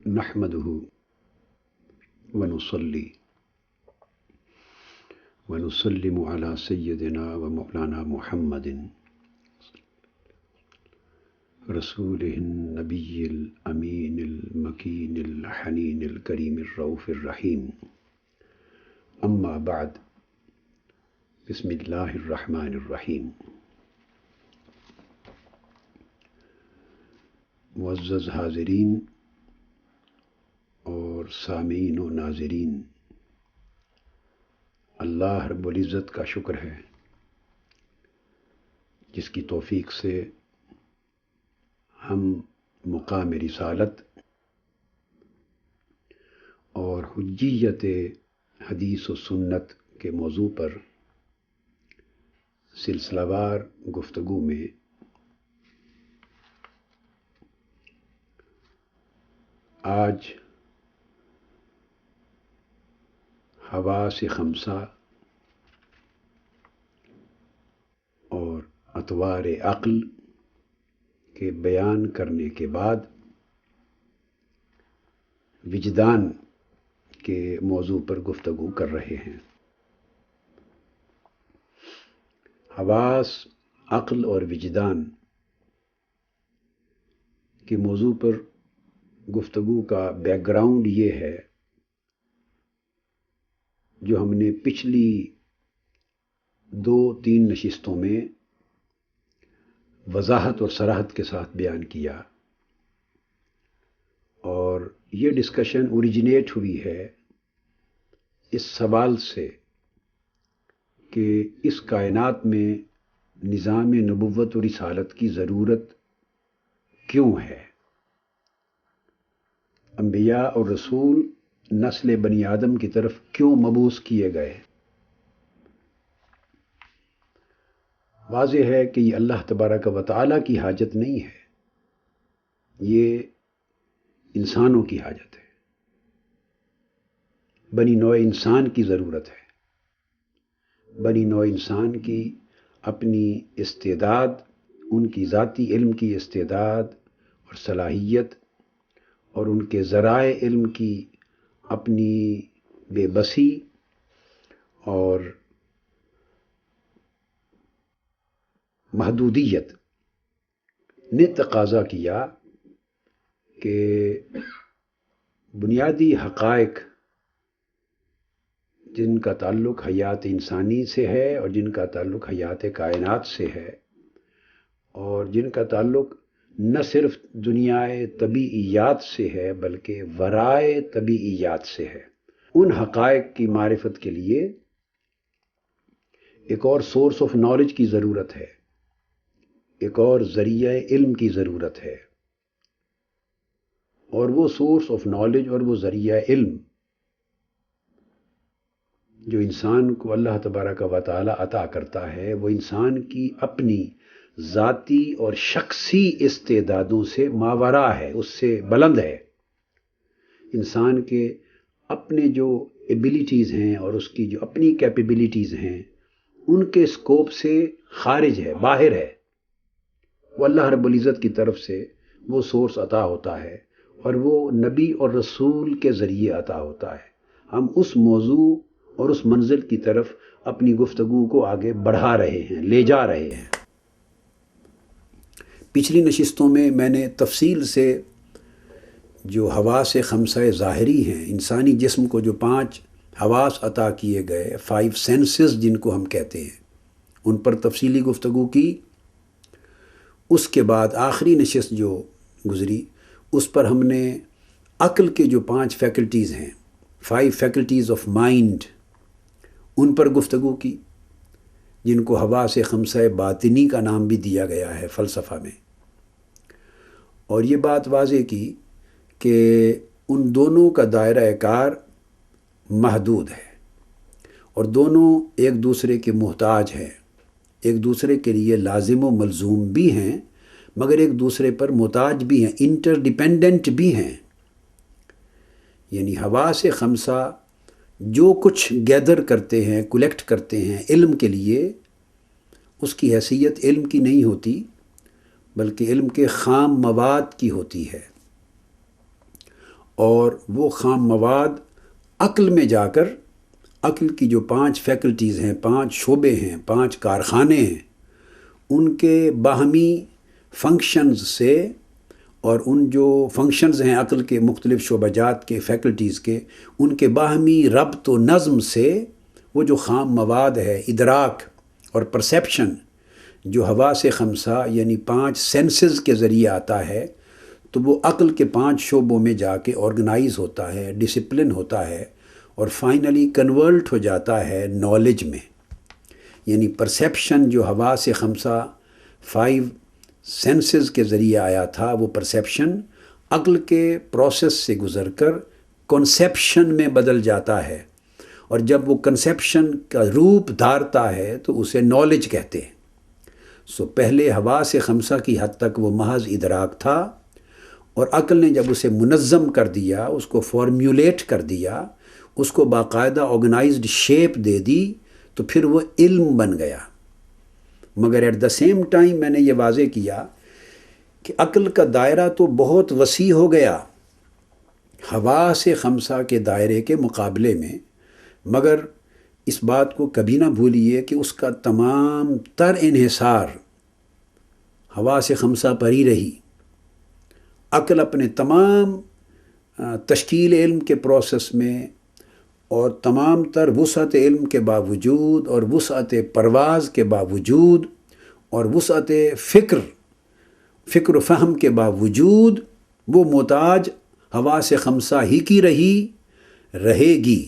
نحمده ونصلي ونسلم على سيدنا ومولانا محمد رسوله النبي الأمين المكين الحنين الكريم الرؤوف الرحيم. أما بعد، بسم الله الرحمن الرحيم. معزز حاضرین اور سامعین و ناظرین، اللہ رب العزت کا شکر ہے جس کی توفیق سے ہم مقام رسالت اور حجیت حدیث و سنت کے موضوع پر سلسلہ وار گفتگو میں آج حواس خمسہ اور اطوار عقل کے بیان کرنے کے بعد وجدان کے موضوع پر گفتگو کر رہے ہیں. حواس، عقل اور وجدان کے موضوع پر گفتگو کا بیک گراؤنڈ یہ ہے جو ہم نے پچھلی 2-3 نشستوں میں وضاحت اور صراحت کے ساتھ بیان کیا، اور یہ ڈسکشن اوریجنیٹ ہوئی ہے اس سوال سے کہ اس کائنات میں نظام نبوت و رسالت کی ضرورت کیوں ہے؟ انبیاء اور رسول نسل بنی آدم کی طرف کیوں مبعوث کیے گئے؟ واضح ہے کہ یہ اللہ تبارک و تعالیٰ کی حاجت نہیں ہے، یہ انسانوں کی حاجت ہے، بنی نوع انسان کی ضرورت ہے. بنی نوع انسان کی اپنی استعداد، ان کی ذاتی علم کی استعداد اور صلاحیت اور ان کے ذرائع علم کی اپنی بے بسی اور محدودیت نے تقاضا کیا کہ بنیادی حقائق جن کا تعلق حیات انسانی سے ہے اور جن کا تعلق حیات کائنات سے ہے اور جن کا تعلق نہ صرف دنیائے طبیعیات سے ہے بلکہ ورائے طبیعیات سے ہے، ان حقائق کی معرفت کے لیے ایک اور سورس آف نالج کی ضرورت ہے، ایک اور ذریعہ علم کی ضرورت ہے. اور وہ سورس آف نالج اور وہ ذریعہ علم جو انسان کو اللہ تبارک و تعالی عطا کرتا ہے، وہ انسان کی اپنی ذاتی اور شخصی استعدادوں سے ماورا ہے، اس سے بلند ہے. انسان کے اپنے جو ایبیلیٹیز ہیں اور اس کی جو اپنی کیپیبلٹیز ہیں ان کے اسکوپ سے خارج ہے، باہر ہے. وہ اللہ رب العزت کی طرف سے وہ سورس عطا ہوتا ہے اور وہ نبی اور رسول کے ذریعے عطا ہوتا ہے. ہم اس موضوع اور اس منزل کی طرف اپنی گفتگو کو آگے بڑھا رہے ہیں، لے جا رہے ہیں. پچھلی نشستوں میں میں نے تفصیل سے جو حواس خمسہ ظاہری ہیں، انسانی جسم کو جو 5 حواس عطا کیے گئے، 5 سینسز جن کو ہم کہتے ہیں، ان پر تفصیلی گفتگو کی. اس کے بعد آخری نشست جو گزری اس پر ہم نے عقل کے جو 5 فیکلٹیز ہیں، 5 فیکلٹیز آف مائنڈ، ان پر گفتگو کی، جن کو حواس خمسہ باطنی کا نام بھی دیا گیا ہے فلسفہ میں. اور یہ بات واضح کی کہ ان دونوں کا دائرہ کار محدود ہے اور دونوں ایک دوسرے کے محتاج ہیں، ایک دوسرے کے لیے لازم و ملزوم بھی ہیں مگر ایک دوسرے پر محتاج بھی ہیں، انٹر ڈیپینڈنٹ بھی ہیں. یعنی حواس خمسہ جو کچھ گیدر کرتے ہیں، کلیکٹ کرتے ہیں علم کے لیے، اس کی حیثیت علم کی نہیں ہوتی بلکہ علم کے خام مواد کی ہوتی ہے. اور وہ خام مواد عقل میں جا کر عقل کی جو 5 فیکلٹیز ہیں، 5 شعبے ہیں، 5 کارخانے ہیں، ان کے باہمی فنکشنز سے اور ان جو فنکشنز ہیں عقل کے مختلف شعبہ جات کے فیکلٹیز کے، ان کے باہمی ربط و نظم سے وہ جو خام مواد ہے، ادراک اور پرسیپشن، جو حواس خمسہ یعنی 5 سینسز کے ذریعے آتا ہے، تو وہ عقل کے 5 شعبوں میں جا کے آرگنائز ہوتا ہے، ڈسپلن ہوتا ہے، اور فائنلی کنورٹ ہو جاتا ہے نالج میں۔ یعنی پرسیپشن جو حواس خمسہ 5 سینسز کے ذریعے آیا تھا، وہ پرسیپشن عقل کے پروسیس سے گزر کر کنسیپشن میں بدل جاتا ہے، اور جب وہ کنسیپشن کا روپ دھارتا ہے تو اسے نالج کہتے ہیں۔ پہلے حواس خمسہ کی حد تک وہ محض ادراک تھا، اور عقل نے جب اسے منظم کر دیا، اس کو فارمیولیٹ کر دیا، اس کو باقاعدہ آرگنائزڈ شیپ دے دی، تو پھر وہ علم بن گیا۔ مگر ایٹ دا سیم ٹائم میں نے یہ واضح کیا کہ عقل کا دائرہ تو بہت وسیع ہو گیا حواس خمسہ کے دائرے کے مقابلے میں، مگر اس بات کو کبھی نہ بھولیے کہ اس کا تمام تر انحصار حواس خمسہ پر ہی رہی۔ عقل اپنے تمام تشکیل علم کے پروسیس میں اور تمام تر وسعت علم کے باوجود اور وسعت پرواز کے باوجود اور وسعت فکر و فہم کے باوجود وہ محتاج حواس خمسہ ہی کی رہے گی۔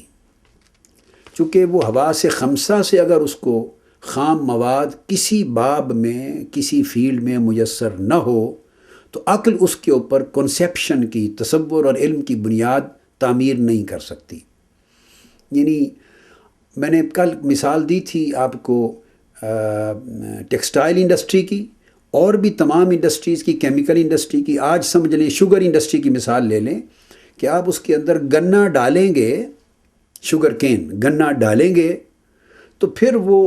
چونکہ وہ حواس خمسہ سے اگر اس کو خام مواد کسی باب میں، کسی فیلڈ میں میسر نہ ہو، تو عقل اس کے اوپر کنسیپشن کی، تصور اور علم کی بنیاد تعمیر نہیں کر سکتی۔ یعنی میں نے کل مثال دی تھی آپ کو ٹیکسٹائل انڈسٹری کی، اور بھی تمام انڈسٹریز کی، کیمیکل انڈسٹری کی۔ آج سمجھ لیں شوگر انڈسٹری کی مثال لے لیں کہ آپ اس کے اندر گنا ڈالیں گے، شوگر کین گنا ڈالیں گے، تو پھر وہ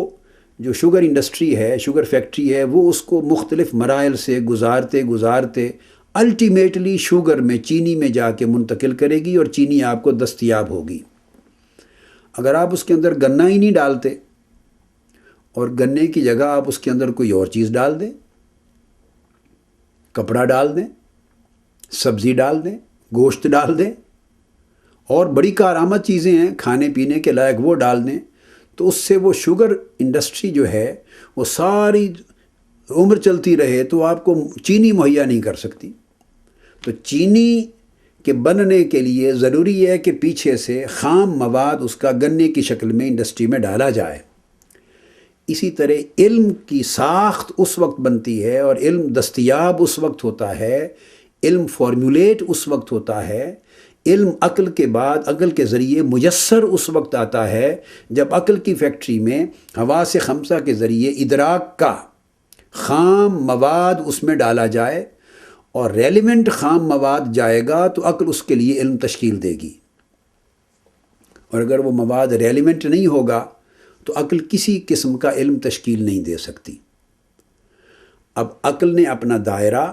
جو شوگر انڈسٹری ہے، شوگر فیکٹری ہے، وہ اس کو مختلف مراحل سے گزارتے الٹیمیٹلی شوگر میں، چینی میں جا کے منتقل کرے گی، اور چینی آپ کو دستیاب ہوگی۔ اگر آپ اس کے اندر گنا ہی نہیں ڈالتے اور گنے کی جگہ آپ اس کے اندر کوئی اور چیز ڈال دیں، کپڑا ڈال دیں، سبزی ڈال دیں، گوشت ڈال دیں، اور بڑی کارآمد چیزیں ہیں کھانے پینے کے لائق، وہ ڈال دیں، تو اس سے وہ شوگر انڈسٹری جو ہے وہ ساری عمر چلتی رہے تو آپ کو چینی مہیا نہیں کر سکتی۔ تو چینی کے بننے کے لیے ضروری ہے کہ پیچھے سے خام مواد اس کا گنے کی شکل میں انڈسٹری میں ڈالا جائے۔ اسی طرح علم کی ساخت اس وقت بنتی ہے اور علم دستیاب اس وقت ہوتا ہے، علم فارمیولیٹ اس وقت ہوتا ہے، علم عقل کے بعد عقل کے ذریعے میسر اس وقت آتا ہے جب عقل کی فیکٹری میں حواس خمسہ کے ذریعے ادراک کا خام مواد اس میں ڈالا جائے، اور ریلیونٹ خام مواد جائے گا تو عقل اس کے لیے علم تشکیل دے گی، اور اگر وہ مواد ریلیونٹ نہیں ہوگا تو عقل کسی قسم کا علم تشکیل نہیں دے سکتی۔ اب عقل نے اپنا دائرہ،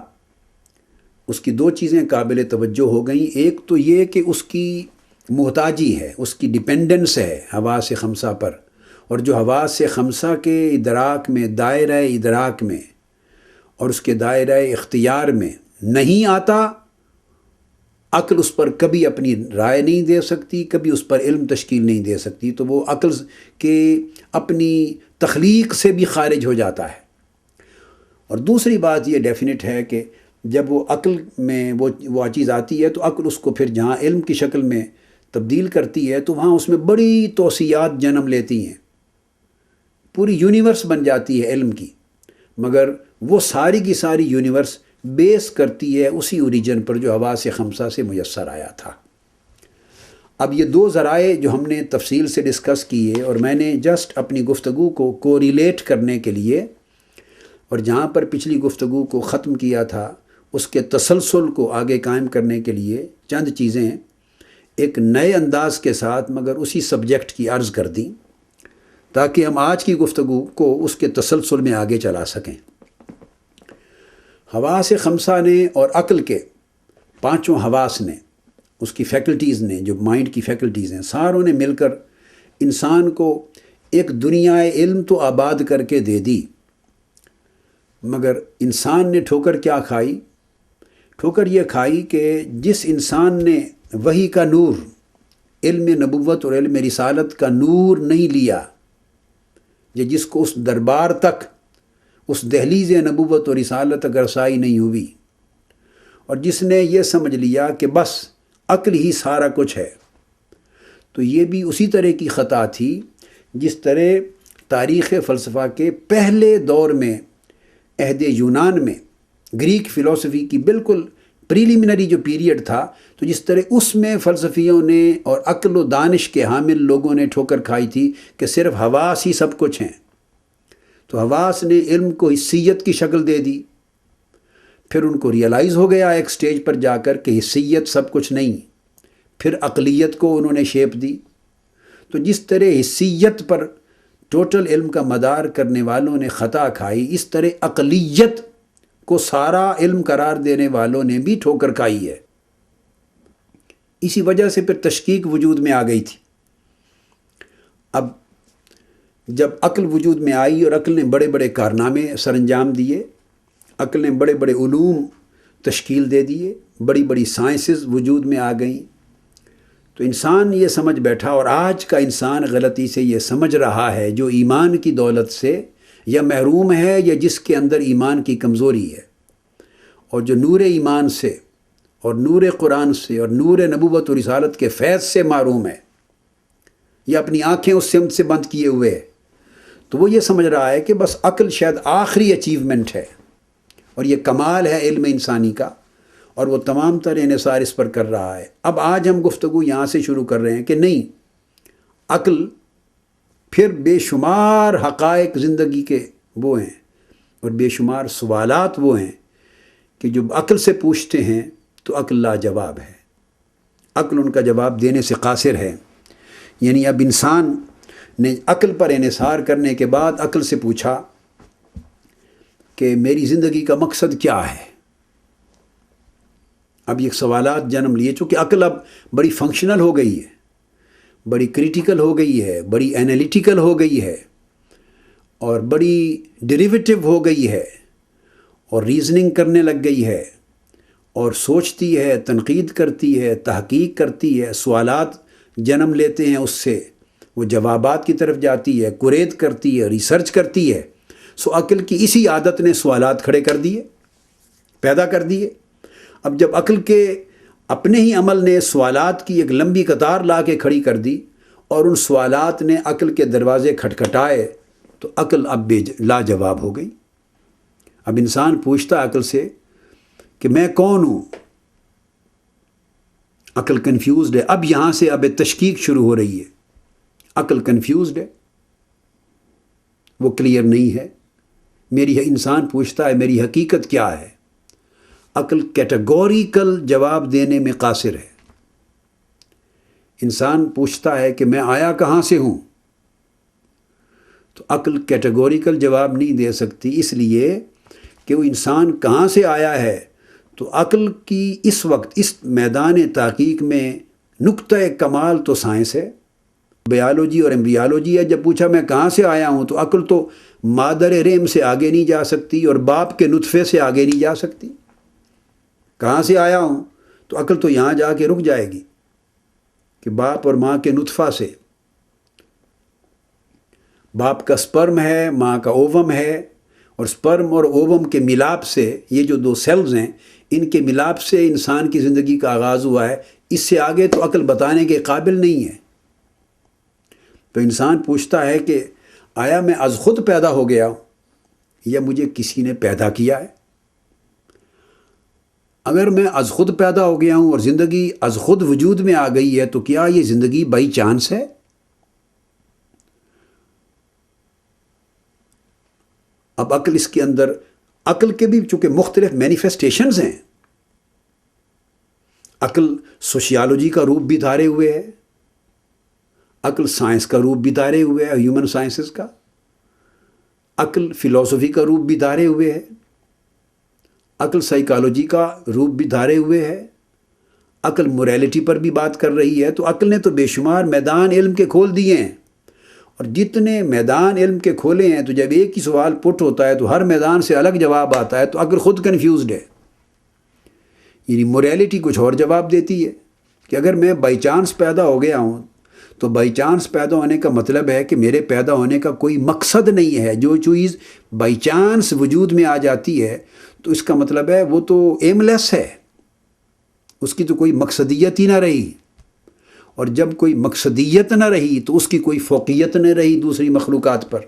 اس کی 2 چیزیں قابل توجہ ہو گئیں۔ ایک تو یہ کہ اس کی محتاجی ہے، اس کی ڈیپینڈنس ہے حواس خمسہ پر، اور جو حواس خمسہ کے ادراک میں، دائرہ ادراک میں اور اس کے دائرہ اختیار میں نہیں آتا، عقل اس پر کبھی اپنی رائے نہیں دے سکتی، کبھی اس پر علم تشکیل نہیں دے سکتی، تو وہ عقل کے اپنی تخلیق سے بھی خارج ہو جاتا ہے۔ اور دوسری بات یہ ڈیفینٹ ہے کہ جب وہ عقل میں وہ چیز آتی ہے تو عقل اس کو پھر جہاں علم کی شکل میں تبدیل کرتی ہے تو وہاں اس میں بڑی توسیعات جنم لیتی ہیں، پوری یونیورس بن جاتی ہے علم کی، مگر وہ ساری کی ساری یونیورس بیس کرتی ہے اسی اوریجن پر جو حواس خمسہ سے میسر آیا تھا۔ اب یہ 2 ذرائع جو ہم نے تفصیل سے ڈسکس کیے، اور میں نے جسٹ اپنی گفتگو کو کوریلیٹ کرنے کے لیے، اور جہاں پر پچھلی گفتگو کو ختم کیا تھا اس کے تسلسل کو آگے قائم کرنے کے لیے چند چیزیں ایک نئے انداز کے ساتھ مگر اسی سبجیکٹ کی عرض کر دیں، تاکہ ہم آج کی گفتگو کو اس کے تسلسل میں آگے چلا سکیں۔ حواس خمسہ نے اور عقل کے 5 حواس نے اس کی فیکلٹیز نے، جو مائنڈ کی فیکلٹیز ہیں، ساروں نے مل کر انسان کو ایک دنیا علم تو آباد کر کے دے دی، مگر انسان نے ٹھوکر کیا کھائی؟ ٹھوکر یہ کھائی کہ جس انسان نے وحی کا نور، علم نبوت اور علم رسالت کا نور نہیں لیا، یا جس کو اس دربار تک، اس دہلیز نبوت اور رسالت تک رسائی نہیں ہوئی، اور جس نے یہ سمجھ لیا کہ بس عقل ہی سارا کچھ ہے، تو یہ بھی اسی طرح کی خطا تھی جس طرح تاریخ فلسفہ کے پہلے دور میں، عہد یونان میں، گریک فلسفی کی بالکل پریلیمنری جو پیریڈ تھا، تو جس طرح اس میں فلسفیوں نے اور عقل و دانش کے حامل لوگوں نے ٹھوکر کھائی تھی کہ صرف حواس ہی سب کچھ ہیں، تو حواس نے علم کو حسیت کی شکل دے دی۔ پھر ان کو ریئلائز ہو گیا ایک سٹیج پر جا کر کہ حسیت سب کچھ نہیں، پھر عقلیت کو انہوں نے شیپ دی۔ تو جس طرح حسیت پر ٹوٹل علم کا مدار کرنے والوں نے خطا کھائی، اس طرح عقلیت کو سارا علم قرار دینے والوں نے بھی ٹھوکر کھائی ہے۔ اسی وجہ سے پھر تشکیک وجود میں آ گئی تھی۔ اب جب عقل وجود میں آئی اور عقل نے بڑے بڑے کارنامے سر انجام دیے، عقل نے بڑے بڑے علوم تشکیل دے دیے، بڑی بڑی سائنسز وجود میں آ گئیں، تو انسان یہ سمجھ بیٹھا، اور آج کا انسان غلطی سے یہ سمجھ رہا ہے، جو ایمان کی دولت سے یا محروم ہے یا جس کے اندر ایمان کی کمزوری ہے، اور جو نور ایمان سے اور نور قرآن سے اور نور نبوت و رسالت کے فیض سے محروم ہے، یا اپنی آنکھیں اس سمت سے بند کیے ہوئے ہے، تو وہ یہ سمجھ رہا ہے کہ بس عقل شاید آخری اچیومنٹ ہے، اور یہ کمال ہے علم انسانی کا، اور وہ تمام تر انحصار اس پر کر رہا ہے۔ اب آج ہم گفتگو یہاں سے شروع کر رہے ہیں کہ نہیں، عقل پھر بے شمار حقائق زندگی کے وہ ہیں، اور بے شمار سوالات وہ ہیں کہ جو عقل سے پوچھتے ہیں تو عقل لاجواب ہے، عقل ان کا جواب دینے سے قاصر ہے۔ یعنی اب انسان نے عقل پر انحصار کرنے کے بعد عقل سے پوچھا کہ میری زندگی کا مقصد کیا ہے؟ اب یہ سوالات جنم لیے، چونکہ عقل اب بڑی فنکشنل ہو گئی ہے، بڑی کریٹیکل ہو گئی ہے، بڑی اینالیٹیکل ہو گئی ہے، اور بڑی ڈیریویٹو ہو گئی ہے، اور ریزننگ کرنے لگ گئی ہے، اور سوچتی ہے، تنقید کرتی ہے، تحقیق کرتی ہے، سوالات جنم لیتے ہیں، اس سے وہ جوابات کی طرف جاتی ہے، قرید کرتی ہے، ریسرچ کرتی ہے۔ سو عقل کی اسی عادت نے سوالات کھڑے کر دیے، پیدا کر دیے۔ اب جب عقل کے اپنے ہی عمل نے سوالات کی ایک لمبی قطار لا کے کھڑی کر دی، اور ان سوالات نے عقل کے دروازے کھٹکھٹائے، تو عقل اب لاجواب ہو گئی۔ اب انسان پوچھتا ہے عقل سے کہ میں کون ہوں؟ عقل کنفیوزڈ ہے۔ اب یہاں سے اب تشکیک شروع ہو رہی ہے۔ عقل کنفیوزڈ ہے، وہ کلیئر نہیں ہے۔ انسان پوچھتا ہے میری حقیقت کیا ہے؟ عقل کیٹیگوریکل جواب دینے میں قاصر ہے۔ انسان پوچھتا ہے کہ میں آیا کہاں سے ہوں؟ تو عقل کیٹیگوریکل جواب نہیں دے سکتی، اس لیے کہ وہ انسان کہاں سے آیا ہے۔ تو عقل کی اس وقت اس میدان تحقیق میں نقطۂ کمال تو سائنس ہے، بیالوجی اور ایمبریالوجی ہے۔ جب پوچھا میں کہاں سے آیا ہوں، تو عقل تو مادر رحم سے آگے نہیں جا سکتی، اور باپ کے نطفے سے آگے نہیں جا سکتی۔ کہاں سے آیا ہوں تو عقل تو یہاں جا کے رک جائے گی کہ باپ اور ماں کے نطفہ سے، باپ کا سپرم ہے، ماں کا اووم ہے، اور سپرم اور اووم کے ملاپ سے، یہ جو دو سیلز ہیں، ان کے ملاپ سے انسان کی زندگی کا آغاز ہوا ہے۔ اس سے آگے تو عقل بتانے کے قابل نہیں ہے۔ تو انسان پوچھتا ہے کہ آیا میں از خود پیدا ہو گیا ہوں یا مجھے کسی نے پیدا کیا ہے؟ اگر میں از خود پیدا ہو گیا ہوں اور زندگی از خود وجود میں آ گئی ہے، تو کیا یہ زندگی بائی چانس ہے؟ اب عقل اس کے اندر، عقل کے بھی چونکہ مختلف مینیفیسٹیشنز ہیں، عقل سوشیالوجی کا روپ بھی دھارے ہوئے ہے، عقل سائنس کا روپ بھی دھارے ہوئے ہے، ہیومن سائنسز کا، عقل فلسفی کا روپ بھی دھارے ہوئے ہے، عقل سائیکالوجی کا روپ بھی دھارے ہوئے ہے، عقل موریلٹی پر بھی بات کر رہی ہے، تو عقل نے تو بے شمار میدان علم کے کھول دیے ہیں، اور جتنے میدان علم کے کھولے ہیں تو جب ایک ہی سوال پٹ ہوتا ہے تو ہر میدان سے الگ جواب آتا ہے، تو عقل خود کنفیوزڈ ہے۔ یعنی موریلٹی کچھ اور جواب دیتی ہے کہ اگر میں بائی چانس پیدا ہو گیا ہوں تو بائی چانس پیدا ہونے کا مطلب ہے کہ میرے پیدا ہونے کا کوئی مقصد نہیں ہے۔ جو چیز بائی چانس وجود میں آ جاتی ہے تو اس کا مطلب ہے وہ تو ایم لیس ہے، اس کی تو کوئی مقصدیت ہی نہ رہی، اور جب کوئی مقصدیت نہ رہی تو اس کی کوئی فوقیت نہ رہی دوسری مخلوقات پر،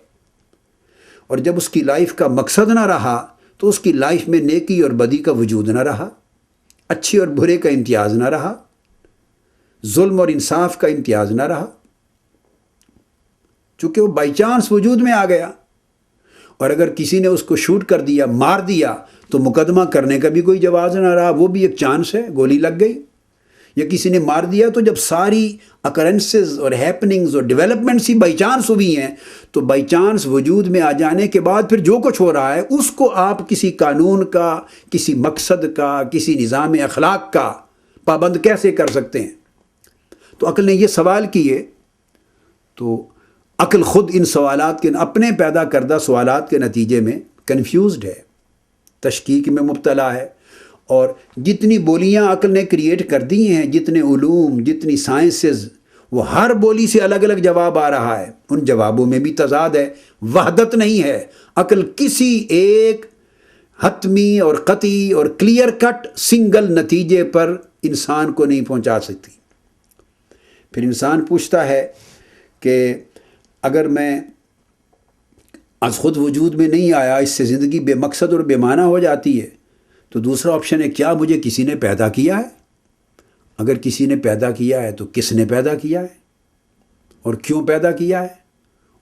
اور جب اس کی لائف کا مقصد نہ رہا تو اس کی لائف میں نیکی اور بدی کا وجود نہ رہا، اچھے اور برے کا امتیاز نہ رہا، ظلم اور انصاف کا امتیاز نہ رہا، چونکہ وہ بائی چانس وجود میں آ گیا۔ اور اگر کسی نے اس کو شوٹ کر دیا، مار دیا، تو مقدمہ کرنے کا بھی کوئی جواز نہ رہا، وہ بھی ایک چانس ہے، گولی لگ گئی۔ یا کسی نے مار دیا تو جب ساری اکرنسز اور ہیپننگز اور ڈیولپمنٹس ہی بائی چانس ہوئی ہیں، تو بائی چانس وجود میں آ جانے کے بعد پھر جو کچھ ہو رہا ہے اس کو آپ کسی قانون کا، کسی مقصد کا، کسی نظام اخلاق کا پابند کیسے کر سکتے ہیں؟ تو عقل نے یہ سوال کیے، تو عقل خود ان سوالات کے، اپنے پیدا کردہ سوالات کے نتیجے میں کنفیوزڈ ہے، تشکیک میں مبتلا ہے، اور جتنی بولیاں عقل نے کریٹ کر دی ہیں، جتنے علوم، جتنی سائنسز، وہ ہر بولی سے الگ الگ جواب آ رہا ہے، ان جوابوں میں بھی تضاد ہے، وحدت نہیں ہے۔ عقل کسی ایک حتمی اور قطعی اور کلیئر کٹ سنگل نتیجے پر انسان کو نہیں پہنچا سکتی۔ پھر انسان پوچھتا ہے کہ اگر میں از خود وجود میں نہیں آیا، اس سے زندگی بے مقصد اور بے معنی ہو جاتی ہے، تو دوسرا آپشن ہے کیا مجھے کسی نے پیدا کیا ہے؟ اگر کسی نے پیدا کیا ہے تو کس نے پیدا کیا ہے اور کیوں پیدا کیا ہے،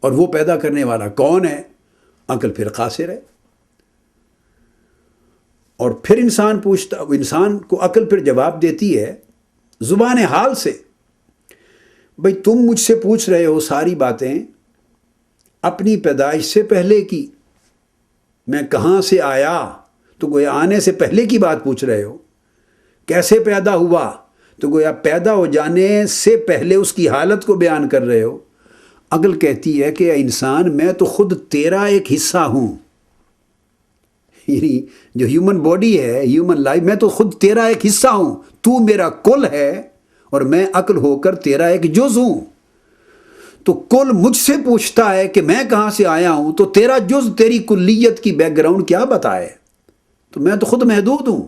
اور وہ پیدا کرنے والا کون ہے؟ عقل پھر قاصر ہے۔ اور پھر انسان کو عقل پھر جواب دیتی ہے زبان حال سے، بھئی تم مجھ سے پوچھ رہے ہو ساری باتیں اپنی پیدائش سے پہلے کی، میں کہاں سے آیا، تو گویا آنے سے پہلے کی بات پوچھ رہے ہو، کیسے پیدا ہوا، تو گویا پیدا ہو جانے سے پہلے اس کی حالت کو بیان کر رہے ہو۔ عقل کہتی ہے کہ اے انسان، میں تو خود تیرا ایک حصہ ہوں، یعنی جو ہیومن باڈی ہے، ہیومن لائف، میں تو خود تیرا ایک حصہ ہوں، تو میرا کل ہے اور میں عقل ہو کر تیرا ایک جز ہوں۔ تو کل مجھ سے پوچھتا ہے کہ میں کہاں سے آیا ہوں، تو تیرا جز تیری کلیت کی بیک گراؤنڈ کیا بتائے؟ تو میں تو خود محدود ہوں۔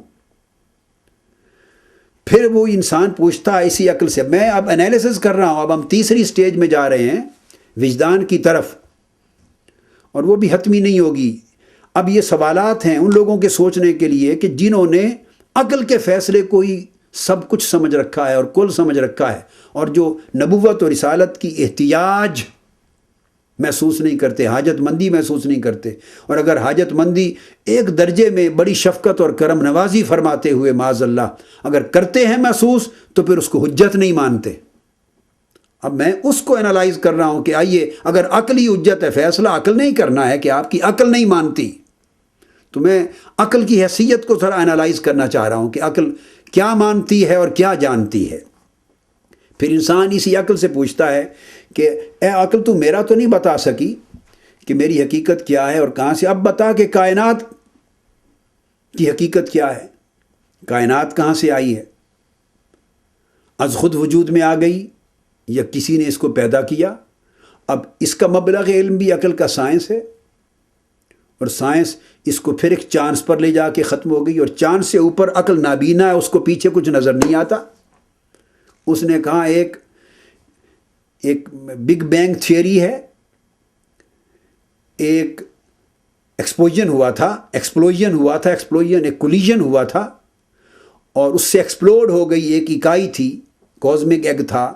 پھر وہ انسان پوچھتا ہے اسی عقل سے، میں اب انالیسس کر رہا ہوں، اب ہم تیسری سٹیج میں جا رہے ہیں وجدان کی طرف، اور وہ بھی حتمی نہیں ہوگی۔ اب یہ سوالات ہیں ان لوگوں کے سوچنے کے لیے کہ جنہوں نے عقل کے فیصلے کو ہی سب کچھ سمجھ رکھا ہے اور کل سمجھ رکھا ہے، اور جو نبوت اور رسالت کی احتیاج محسوس نہیں کرتے، حاجت مندی محسوس نہیں کرتے، اور اگر حاجت مندی ایک درجے میں بڑی شفقت اور کرم نوازی فرماتے ہوئے معاذ اللہ اگر کرتے ہیں محسوس، تو پھر اس کو حجت نہیں مانتے۔ اب میں اس کو انالائز کر رہا ہوں کہ آئیے، اگر عقلی حجت ہے، فیصلہ عقل نہیں کرنا ہے کہ آپ کی عقل نہیں مانتی، تو میں عقل کی حیثیت کو تھوڑا انالائز کرنا چاہ رہا ہوں کہ عقل کیا مانتی ہے اور کیا جانتی ہے۔ پھر انسان اسی عقل سے پوچھتا ہے کہ اے عقل، تو میرا تو نہیں بتا سکی کہ میری حقیقت کیا ہے اور کہاں سے، اب بتا کہ کائنات کی حقیقت کیا ہے، کائنات کہاں سے آئی ہے، از خود وجود میں آ گئی یا کسی نے اس کو پیدا کیا؟ اب اس کا مبلغ علم بھی عقل کا سائنس ہے، اور سائنس اس کو پھر ایک چانس پر لے جا کے ختم ہو گئی، اور چانس سے اوپر عقل نابینا ہے، اس کو پیچھے کچھ نظر نہیں آتا۔ اس نے کہا ایک بگ بینگ تھیوری ہے، ایک ایکسپلوژن ہوا تھا، ایک کولیجن ہوا تھا، اور اس سے ایکسپلوڈ ہو گئی ایک اکائی تھی، کازمک ایگ تھا،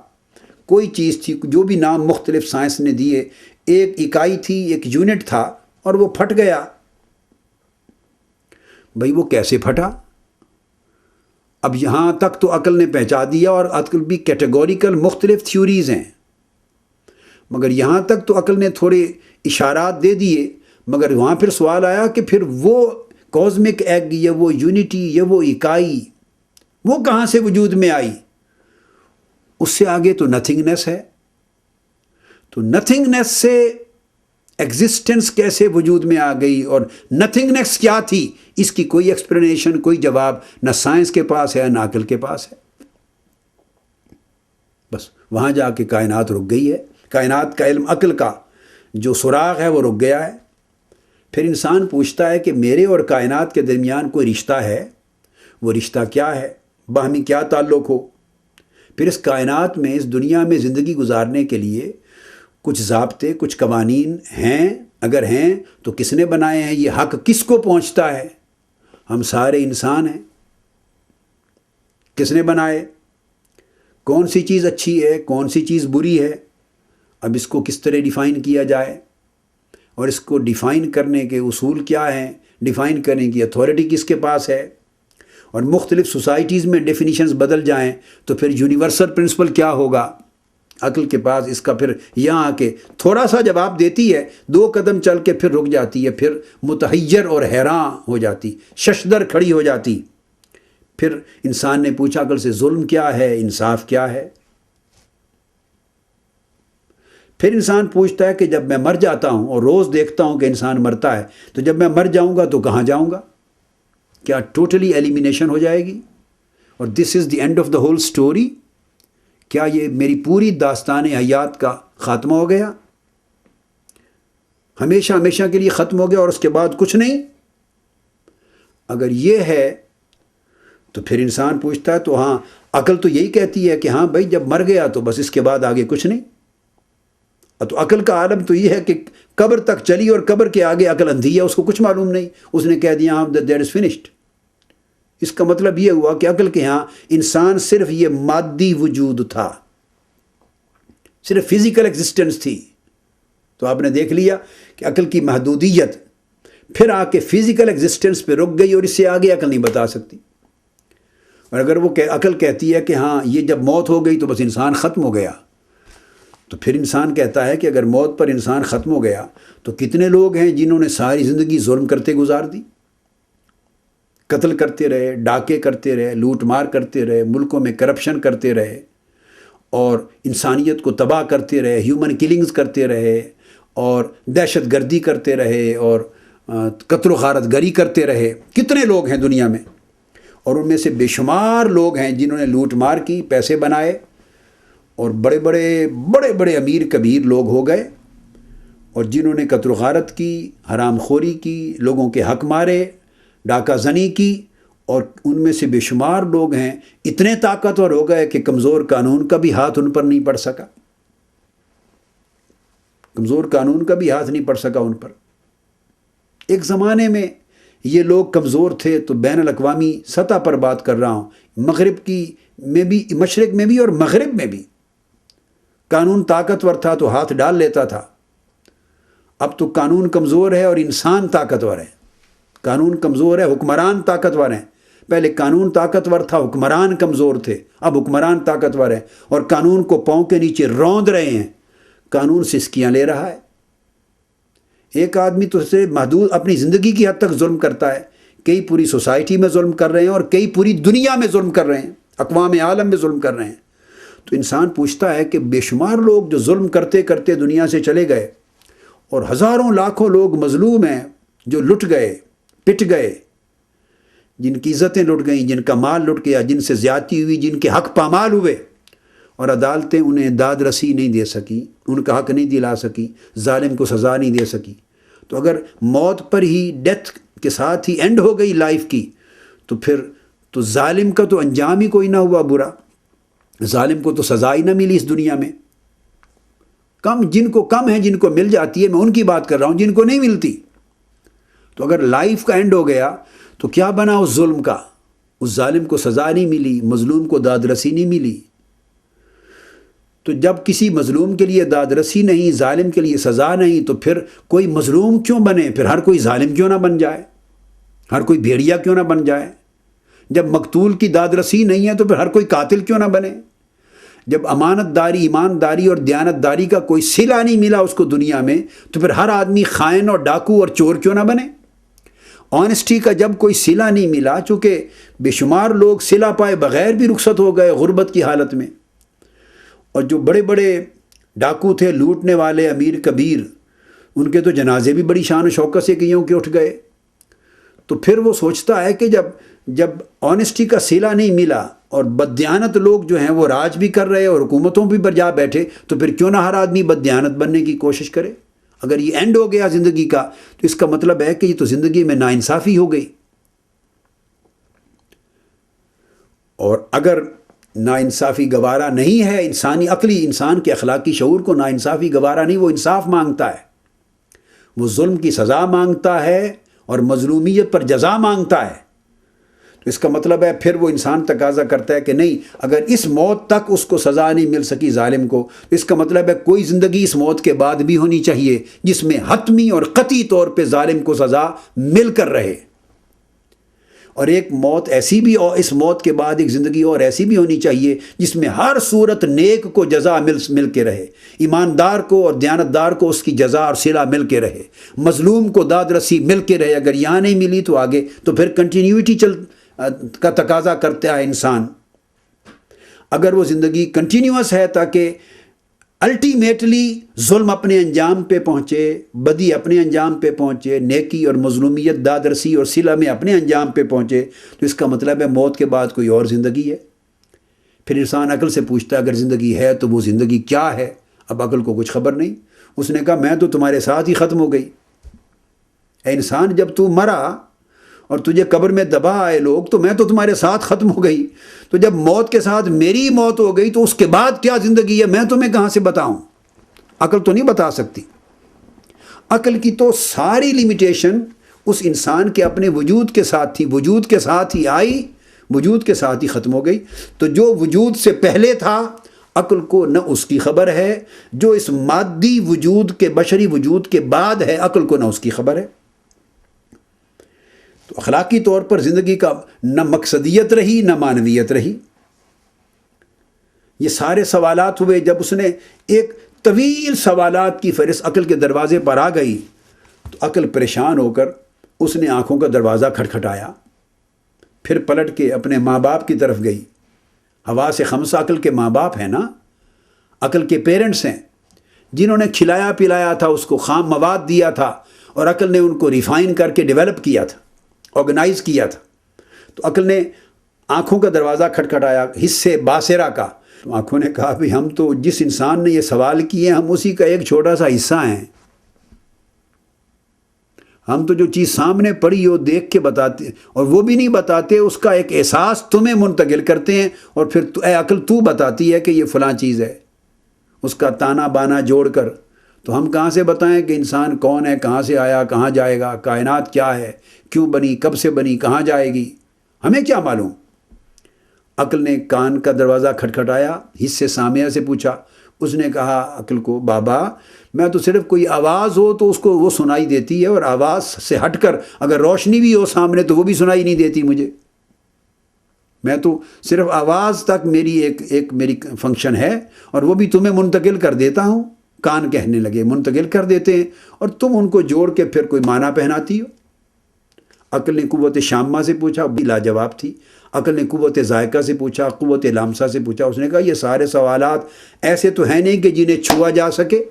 کوئی چیز تھی، جو بھی نام مختلف سائنس نے دیے، ایک اکائی تھی، ایک یونٹ تھا، اور وہ پھٹ گیا۔ بھئی وہ کیسے پھٹا؟ اب یہاں تک تو عقل نے پہنچا دیا، اور عقل بھی کیٹیگوریکل مختلف تھیوریز ہیں، مگر یہاں تک تو عقل نے تھوڑے اشارات دے دیے، مگر وہاں پھر سوال آیا کہ پھر وہ کازمک ایگ یا وہ یونٹی یا وہ اکائی وہ کہاں سے وجود میں آئی؟ اس سے آگے تو نتھنگنیس ہے. تو نتھنگنیس سے ایگزسٹنس کیسے وجود میں آ گئی، اور نتھنگنیس کیا تھی، اس کی کوئی ایکسپلینیشن، کوئی جواب نہ سائنس کے پاس ہے نہ عقل کے پاس ہے. بس وہاں جا کے کائنات رک گئی ہے. کائنات کا علم، عقل کا جو سراغ ہے وہ رک گیا ہے. پھر انسان پوچھتا ہے کہ میرے اور کائنات کے درمیان کوئی رشتہ ہے. وہ رشتہ کیا ہے؟ باہمی کیا تعلق ہو؟ پھر اس کائنات میں، اس دنیا میں زندگی گزارنے کے لیے کچھ ضابطے، کچھ قوانین ہیں؟ اگر ہیں تو کس نے بنائے ہیں؟ یہ حق کس کو پہنچتا ہے؟ ہم سارے انسان ہیں. کس نے بنائے؟ کون سی چیز اچھی ہے، کون سی چیز بری ہے؟ اب اس کو کس طرح ڈیفائن کیا جائے، اور اس کو ڈیفائن کرنے کے اصول کیا ہیں، ڈیفائن کرنے کی اتھارٹی کس کے پاس ہے؟ اور مختلف سوسائٹیز میں ڈیفینیشنز بدل جائیں تو پھر یونیورسل پرنسپل کیا ہوگا؟ عقل کے پاس اس کا پھر یہاں آ کے تھوڑا سا جواب دیتی ہے، 2 قدم چل کے پھر رک جاتی ہے، پھر متحیر اور حیران ہو جاتی، ششدر کھڑی ہو جاتی. پھر انسان نے پوچھا عقل سے ظلم کیا ہے، انصاف کیا ہے؟ پھر انسان پوچھتا ہے کہ جب میں مر جاتا ہوں، اور روز دیکھتا ہوں کہ انسان مرتا ہے، تو جب میں مر جاؤں گا تو کہاں جاؤں گا؟ کیا ٹوٹلی ایلیمینیشن ہو جائے گی اور this is the end of the whole story? کیا یہ میری پوری داستان حیات کا خاتمہ ہو گیا، ہمیشہ ہمیشہ کے لیے ختم ہو گیا اور اس کے بعد کچھ نہیں؟ اگر یہ ہے تو پھر انسان پوچھتا ہے، تو ہاں عقل تو یہی کہتی ہے کہ ہاں بھائی جب مر گیا تو بس اس کے بعد آگے کچھ نہیں. تو عقل کا عالم تو یہ ہے کہ قبر تک چلی اور قبر کے آگے عقل اندھی ہے، اس کو کچھ معلوم نہیں. اس نے کہہ دیا ہاں دیٹ از فنشڈ. اس کا مطلب یہ ہوا کہ عقل کے ہاں انسان صرف یہ مادی وجود تھا، صرف فزیکل ایگزسٹنس تھی. تو آپ نے دیکھ لیا کہ عقل کی محدودیت پھر آ کے فزیکل ایگزسٹنس پہ رک گئی، اور اس سے آگے عقل نہیں بتا سکتی. اور اگر وہ عقل کہتی ہے کہ ہاں یہ جب موت ہو گئی تو بس انسان ختم ہو گیا، تو پھر انسان کہتا ہے کہ اگر موت پر انسان ختم ہو گیا تو کتنے لوگ ہیں جنہوں نے ساری زندگی ظلم کرتے گزار دی، قتل کرتے رہے، ڈاکے کرتے رہے، لوٹ مار کرتے رہے، ملکوں میں کرپشن کرتے رہے، اور انسانیت کو تباہ کرتے رہے، ہیومن کلنگز کرتے رہے، اور دہشت گردی کرتے رہے، اور قتل و غارت گری کرتے رہے. کتنے لوگ ہیں دنیا میں، اور ان میں سے بے شمار لوگ ہیں جنہوں نے لوٹ مار کی، پیسے بنائے، اور بڑے بڑے امیر کبیر لوگ ہو گئے، اور جنہوں نے قتل و غارت کی، حرام خوری کی، لوگوں کے حق مارے، ڈاکہ زنی کی. اور ان میں سے بے شمار لوگ ہیں اتنے طاقتور ہو گئے کہ کمزور قانون کا بھی ہاتھ ان پر نہیں پڑ سکا، کمزور قانون کا بھی ہاتھ نہیں پڑ سکا ان پر. ایک زمانے میں یہ لوگ کمزور تھے، تو بین الاقوامی سطح پر بات کر رہا ہوں، مغرب کی میں بھی، مشرق میں بھی اور مغرب میں بھی قانون طاقتور تھا تو ہاتھ ڈال لیتا تھا. اب تو قانون کمزور ہے اور انسان طاقتور ہے. قانون کمزور ہے، حکمران طاقتور ہیں. پہلے قانون طاقتور تھا، حکمران کمزور تھے. اب حکمران طاقتور ہے اور قانون کو پاؤں کے نیچے روند رہے ہیں، قانون سسکیاں لے رہا ہے. ایک آدمی تو سے محدود اپنی زندگی کی حد تک ظلم کرتا ہے، کئی پوری سوسائٹی میں ظلم کر رہے ہیں، اور کئی پوری دنیا میں ظلم کر رہے ہیں، اقوام عالم میں ظلم کر رہے ہیں. تو انسان پوچھتا ہے کہ بے شمار لوگ جو ظلم کرتے کرتے دنیا سے چلے گئے، اور ہزاروں لاکھوں لوگ مظلوم ہیں جو لٹ گئے، پٹ گئے، جن کی عزتیں لٹ گئیں، جن کا مال لٹ گیا، جن سے زیادتی ہوئی، جن کے حق پامال ہوئے، اور عدالتیں انہیں داد رسی نہیں دے سکی، ان کا حق نہیں دلا سکی، ظالم کو سزا نہیں دے سکی. تو اگر موت پر ہی، ڈیتھ کے ساتھ ہی اینڈ ہو گئی لائف کی، تو پھر تو ظالم کا تو انجام ہی کوئی نہ ہوا برا، ظالم کو تو سزا ہی نہ ملی اس دنیا میں. جن کو کم ہے، جن کو مل جاتی ہے، میں ان کی بات کر رہا ہوں، جن کو نہیں ملتی. تو اگر لائف کا اینڈ ہو گیا تو کیا بنا اس ظلم کا؟ اس ظالم کو سزا نہیں ملی، مظلوم کو داد رسی نہیں ملی. تو جب کسی مظلوم کے لیے داد رسی نہیں، ظالم کے لیے سزا نہیں، تو پھر کوئی مظلوم کیوں بنے؟ پھر ہر کوئی ظالم کیوں نہ بن جائے؟ ہر کوئی بھیڑیا کیوں نہ بن جائے؟ جب مقتول کی داد رسی نہیں ہے تو پھر ہر کوئی قاتل کیوں نہ بنے؟ جب امانت داری، ایمانداری اور دیانت داری کا کوئی صلہ نہیں ملا اس کو دنیا میں، تو پھر ہر آدمی خائن اور ڈاکو اور چور کیوں نہ بنے؟ آنیسٹی کا جب کوئی صلہ نہیں ملا، چونکہ بے شمار لوگ صلہ پائے بغیر بھی رخصت ہو گئے غربت کی حالت میں، اور جو بڑے بڑے ڈاکو تھے، لوٹنے والے، امیر کبیر، ان کے تو جنازے بھی بڑی شان و شوکت سے کئیوں کے اٹھ گئے. تو پھر وہ سوچتا ہے کہ جب آنیسٹی کا صلہ نہیں ملا اور بددیانت لوگ جو ہیں وہ راج بھی کر رہے اور حکومتوں بھی پر جا بیٹھے، تو پھر کیوں نہ ہر آدمی بددیانت بننے کی کوشش کرے؟ اگر یہ اینڈ ہو گیا زندگی کا تو اس کا مطلب ہے کہ یہ تو زندگی میں ناانصافی ہو گئی. اور اگر ناانصافی گوارا نہیں ہے، انسانی عقلی انسان کے اخلاقی شعور کو ناانصافی گوارا نہیں، وہ انصاف مانگتا ہے، وہ ظلم کی سزا مانگتا ہے اور مظلومیت پر جزا مانگتا ہے. تو اس کا مطلب ہے پھر وہ انسان تقاضا کرتا ہے کہ نہیں، اگر اس موت تک اس کو سزا نہیں مل سکی ظالم کو، تو اس کا مطلب ہے کوئی زندگی اس موت کے بعد بھی ہونی چاہیے جس میں حتمی اور قطعی طور پہ ظالم کو سزا مل کر رہے. اور ایک موت ایسی بھی، اور اس موت کے بعد ایک زندگی اور ایسی بھی ہونی چاہیے جس میں ہر صورت نیک کو جزا مل کے رہے، ایماندار کو اور دیانتدار کو اس کی جزا اور صلہ مل کے رہے، مظلوم کو داد رسی مل کے رہے. اگر یہاں نہیں ملی تو آگے تو پھر کنٹینیوٹی کا تقاضا کرتا ہے انسان. اگر وہ زندگی کنٹینیوس ہے تاکہ الٹیمیٹلی ظلم اپنے انجام پہ پہنچے، بدی اپنے انجام پہ پہنچے، نیکی اور مظلومیت، داد رسی اور صلہ میں اپنے انجام پہ پہنچے، تو اس کا مطلب ہے موت کے بعد کوئی اور زندگی ہے. پھر انسان عقل سے پوچھتا ہے اگر زندگی ہے تو وہ زندگی کیا ہے؟ اب عقل کو کچھ خبر نہیں. اس نے کہا میں تو تمہارے ساتھ ہی ختم ہو گئی. اے انسان، جب تو مرا اور تجھے قبر میں دبا آئے لوگ، تو میں تو تمہارے ساتھ ختم ہو گئی. تو جب موت کے ساتھ میری موت ہو گئی تو اس کے بعد کیا زندگی ہے میں تمہیں کہاں سے بتاؤں؟ عقل تو نہیں بتا سکتی. عقل کی تو ساری لیمیٹیشن اس انسان کے اپنے وجود کے ساتھ تھی، وجود کے ساتھ ہی آئی، وجود کے ساتھ ہی ختم ہو گئی. تو جو وجود سے پہلے تھا عقل کو نہ اس کی خبر ہے، جو اس مادی وجود کے، بشری وجود کے بعد ہے، عقل کو نہ اس کی خبر ہے. تو اخلاقی طور پر زندگی کا نہ مقصدیت رہی نہ معنویت رہی. یہ سارے سوالات ہوئے. جب اس نے ایک طویل سوالات کی فہرست عقل کے دروازے پر آ گئی تو عقل پریشان ہو کر اس نے آنکھوں کا دروازہ کھٹکھٹایا، پھر پلٹ کے اپنے ماں باپ کی طرف گئی. حواس خمسہ عقل کے ماں باپ ہیں نا، عقل کے پیرنٹس ہیں، جنہوں نے کھلایا پلایا تھا، اس کو خام مواد دیا تھا، اور عقل نے ان کو ریفائن کر کے ڈیولپ کیا تھا، آرگنائز کیا تھا. تو عقل نے آنکھوں کا دروازہ کھٹکھٹایا، حصے باصرہ کا. تو آنکھوں نے کہا بھی ہم تو جس انسان نے یہ سوال کیے ہم اسی کا ایک چھوٹا سا حصہ ہیں. ہم تو جو چیز سامنے پڑی ہو دیکھ کے بتاتے، اور وہ بھی نہیں بتاتے، اس کا ایک احساس تمہیں منتقل کرتے ہیں، اور پھر اے عقل تو بتاتی ہے کہ یہ فلاں چیز ہے، اس کا تانا بانا جوڑ کر. تو ہم کہاں سے بتائیں کہ انسان کون ہے، کہاں سے آیا، کہاں جائے گا، کائنات کیا ہے، کیوں بنی، کب سے بنی، کہاں جائے گی، ہمیں کیا معلوم. عقل نے کان کا دروازہ کھٹکھٹایا، حصے سامعہ سے پوچھا. اس نے کہا عقل کو بابا میں تو صرف کوئی آواز ہو تو اس کو وہ سنائی دیتی ہے، اور آواز سے ہٹ کر اگر روشنی بھی ہو سامنے تو وہ بھی سنائی نہیں دیتی مجھے. میں تو صرف آواز تک میری ایک میری فنکشن ہے، اور وہ بھی تمہیں منتقل کر دیتا ہوں. کان کہنے لگے منتقل کر دیتے ہیں اور تم ان کو جوڑ کے پھر کوئی معنی پہناتی ہو. عقل نے قوت شامہ سے پوچھا، بھی لاجواب تھی. عقل نے قوت ذائقہ سے پوچھا، قوت لامسہ سے پوچھا. اس نے کہا یہ سارے سوالات ایسے تو ہیں نہیں کہ جنہیں چھوا جا سکے،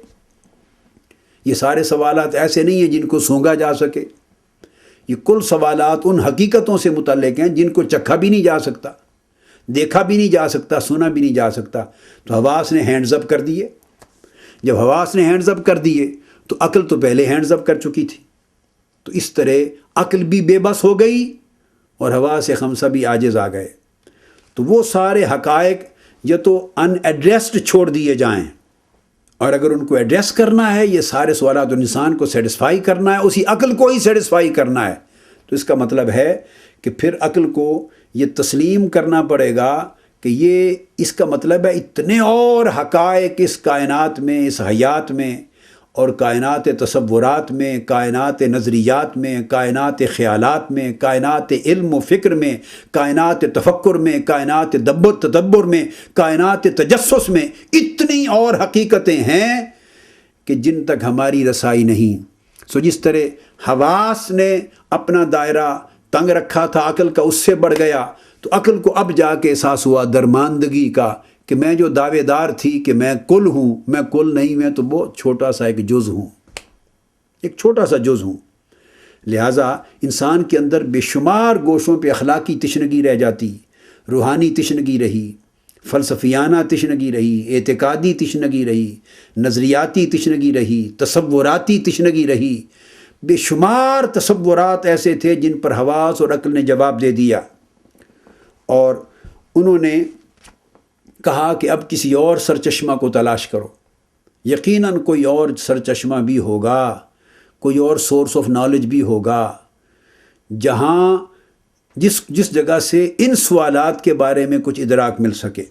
یہ سارے سوالات ایسے نہیں ہیں جن کو سونگا جا سکے. یہ کل سوالات ان حقیقتوں سے متعلق ہیں جن کو چکھا بھی نہیں جا سکتا، دیکھا بھی نہیں جا سکتا، سنا بھی نہیں جا سکتا. تو حواس نے ہینڈز اپ کر دیے. جب حواس نے ہینڈز اپ کر دیے تو عقل تو پہلے ہینڈز اپ کر چکی تھی. تو اس طرح عقل بھی بے بس ہو گئی اور حواس خمسہ بھی عاجز آ گئے. تو وہ سارے حقائق یا تو ان ایڈریسڈ چھوڑ دیے جائیں، اور اگر ان کو ایڈریس کرنا ہے، یہ سارے سوالات انسان کو سیٹسفائی کرنا ہے، اسی عقل کو ہی سیٹسفائی کرنا ہے، تو اس کا مطلب ہے کہ پھر عقل کو یہ تسلیم کرنا پڑے گا کہ یہ اس کا مطلب ہے اتنے اور حقائق اس کائنات میں، اس حیات میں، اور کائنات تصورات میں، کائنات نظریات میں، کائنات خیالات میں، کائنات علم و فکر میں، کائنات تفکر میں، کائنات تدبر میں، کائنات تجسس میں اتنی اور حقیقتیں ہیں کہ جن تک ہماری رسائی نہیں. سو جس طرح حواس نے اپنا دائرہ تنگ رکھا تھا عقل کا، اس سے بڑھ گیا، تو عقل کو اب جا کے احساس ہوا درماندگی کا کہ میں جو دعوے دار تھی کہ میں کل ہوں، میں کل نہیں، میں تو بہت چھوٹا سا ایک جز ہوں، ایک چھوٹا سا جز ہوں۔ لہٰذا انسان کے اندر بے شمار گوشوں پہ اخلاقی تشنگی رہ جاتی، روحانی تشنگی رہی، فلسفیانہ تشنگی رہی، اعتقادی تشنگی رہی، نظریاتی تشنگی رہی، تصوراتی تشنگی رہی۔ بے شمار تصورات ایسے تھے جن پر حواس اور عقل نے جواب دے دیا، اور انہوں نے کہا کہ اب کسی اور سرچشمہ کو تلاش کرو۔ یقیناً کوئی اور سرچشمہ بھی ہوگا، کوئی اور سورس آف نالج بھی ہوگا، جہاں جس جگہ سے ان سوالات کے بارے میں کچھ ادراک مل سکے،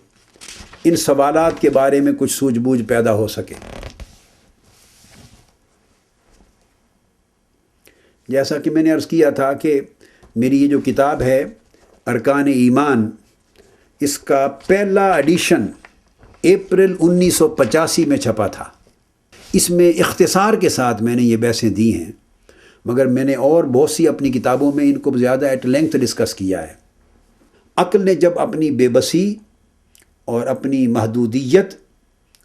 ان سوالات کے بارے میں کچھ سوجھ بوجھ پیدا ہو سکے۔ جیسا کہ میں نے عرض کیا تھا کہ میری یہ جو کتاب ہے ارکان ایمان، اس کا پہلا ایڈیشن اپریل 1985 میں چھپا تھا۔ اس میں اختصار کے ساتھ میں نے یہ بحثیں دی ہیں، مگر میں نے اور بہت سی اپنی کتابوں میں ان کو زیادہ ایٹ لینگتھ ڈسکس کیا ہے۔ عقل نے جب اپنی بے بسی اور اپنی محدودیت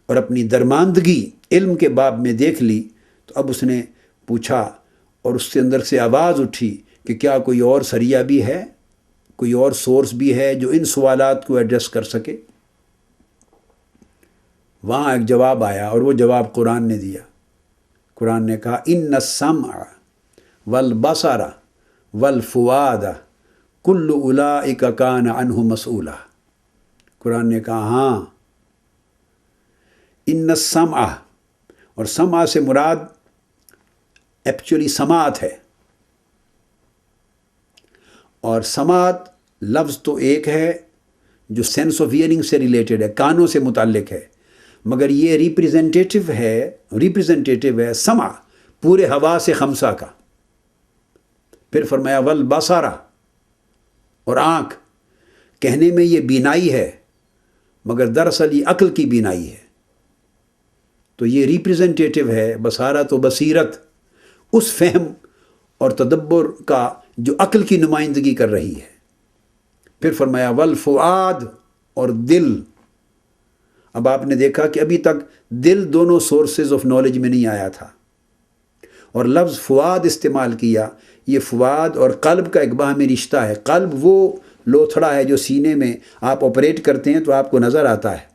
اور اپنی درماندگی علم کے باب میں دیکھ لی، تو اب اس نے پوچھا اور اس کے اندر سے آواز اٹھی کہ کیا کوئی اور ذریعہ بھی ہے، کوئی اور سورس بھی ہے جو ان سوالات کو ایڈریس کر سکے؟ وہاں ایک جواب آیا، اور وہ جواب قرآن نے دیا۔ قرآن نے کہا ان السمع والبصر والفؤاد کل اولئک کان عنہ مسئولا۔ قرآن نے کہا ہاں، ان السمع، اور سمع سے مراد ایکچولی سماعت ہے، اور سماعت لفظ تو ایک ہے جو سینس آف ہیئرنگ سے ریلیٹڈ ہے، کانوں سے متعلق ہے، مگر یہ ریپریزنٹیٹیو ہے سمع پورے حواس خمسہ کا۔ پھر فرمایا والبصر، اور آنکھ، کہنے میں یہ بینائی ہے مگر دراصل یہ عقل کی بینائی ہے، تو یہ ریپریزنٹیٹیو ہے، بصارت و بصیرت، اس فہم اور تدبر کا جو عقل کی نمائندگی کر رہی ہے۔ پھر فرمایا والفؤاد، اور دل۔ اب آپ نے دیکھا کہ ابھی تک دل دونوں سورسز آف نالج میں نہیں آیا تھا، اور لفظ فؤاد استعمال کیا۔ یہ فؤاد اور قلب کا ایک باہمی رشتہ ہے۔ قلب وہ لوتھڑا ہے جو سینے میں آپ آپریٹ کرتے ہیں تو آپ کو نظر آتا ہے،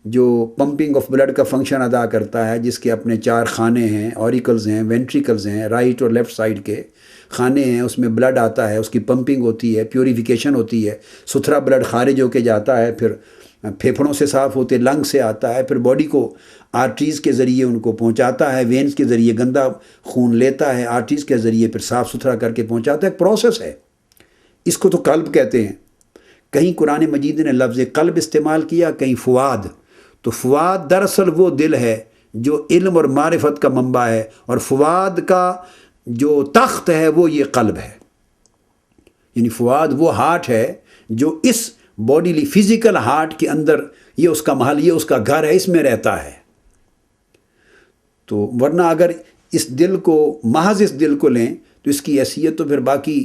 جو پمپنگ آف بلڈ کا فنکشن ادا کرتا ہے، جس کے اپنے 4 خانے ہیں، اوریکلز ہیں، وینٹریکلز ہیں، رائٹ اور لیفٹ سائڈ کے خانے ہیں، اس میں بلڈ آتا ہے، اس کی پمپنگ ہوتی ہے، پیوریفیکیشن ہوتی ہے، ستھرا بلڈ خارج ہو کے جاتا ہے، پھر پھیپھڑوں سے صاف ہوتے لنگ سے آتا ہے، پھر باڈی کو آرٹریز کے ذریعے ان کو پہنچاتا ہے، وینز کے ذریعے گندا خون لیتا ہے، آرٹریز کے ذریعے پھر صاف ستھرا کر کے پہنچاتا ہے، ایک پروسیس ہے۔ اس کو تو قلب کہتے ہیں۔ کہیں قرآن مجید نے لفظ قلب استعمال کیا، کہیں فؤاد۔ تو فؤاد دراصل وہ دل ہے جو علم اور معرفت کا منبع ہے، اور فؤاد کا جو تخت ہے وہ یہ قلب ہے۔ یعنی فؤاد وہ ہارٹ ہے جو اس باڈیلی فزیکل ہارٹ کے اندر، یہ اس کا محل، یہ اس کا گھر ہے، اس میں رہتا ہے۔ تو ورنہ اگر اس دل کو، محض اس دل کو لیں تو اس کی حیثیت تو پھر باقی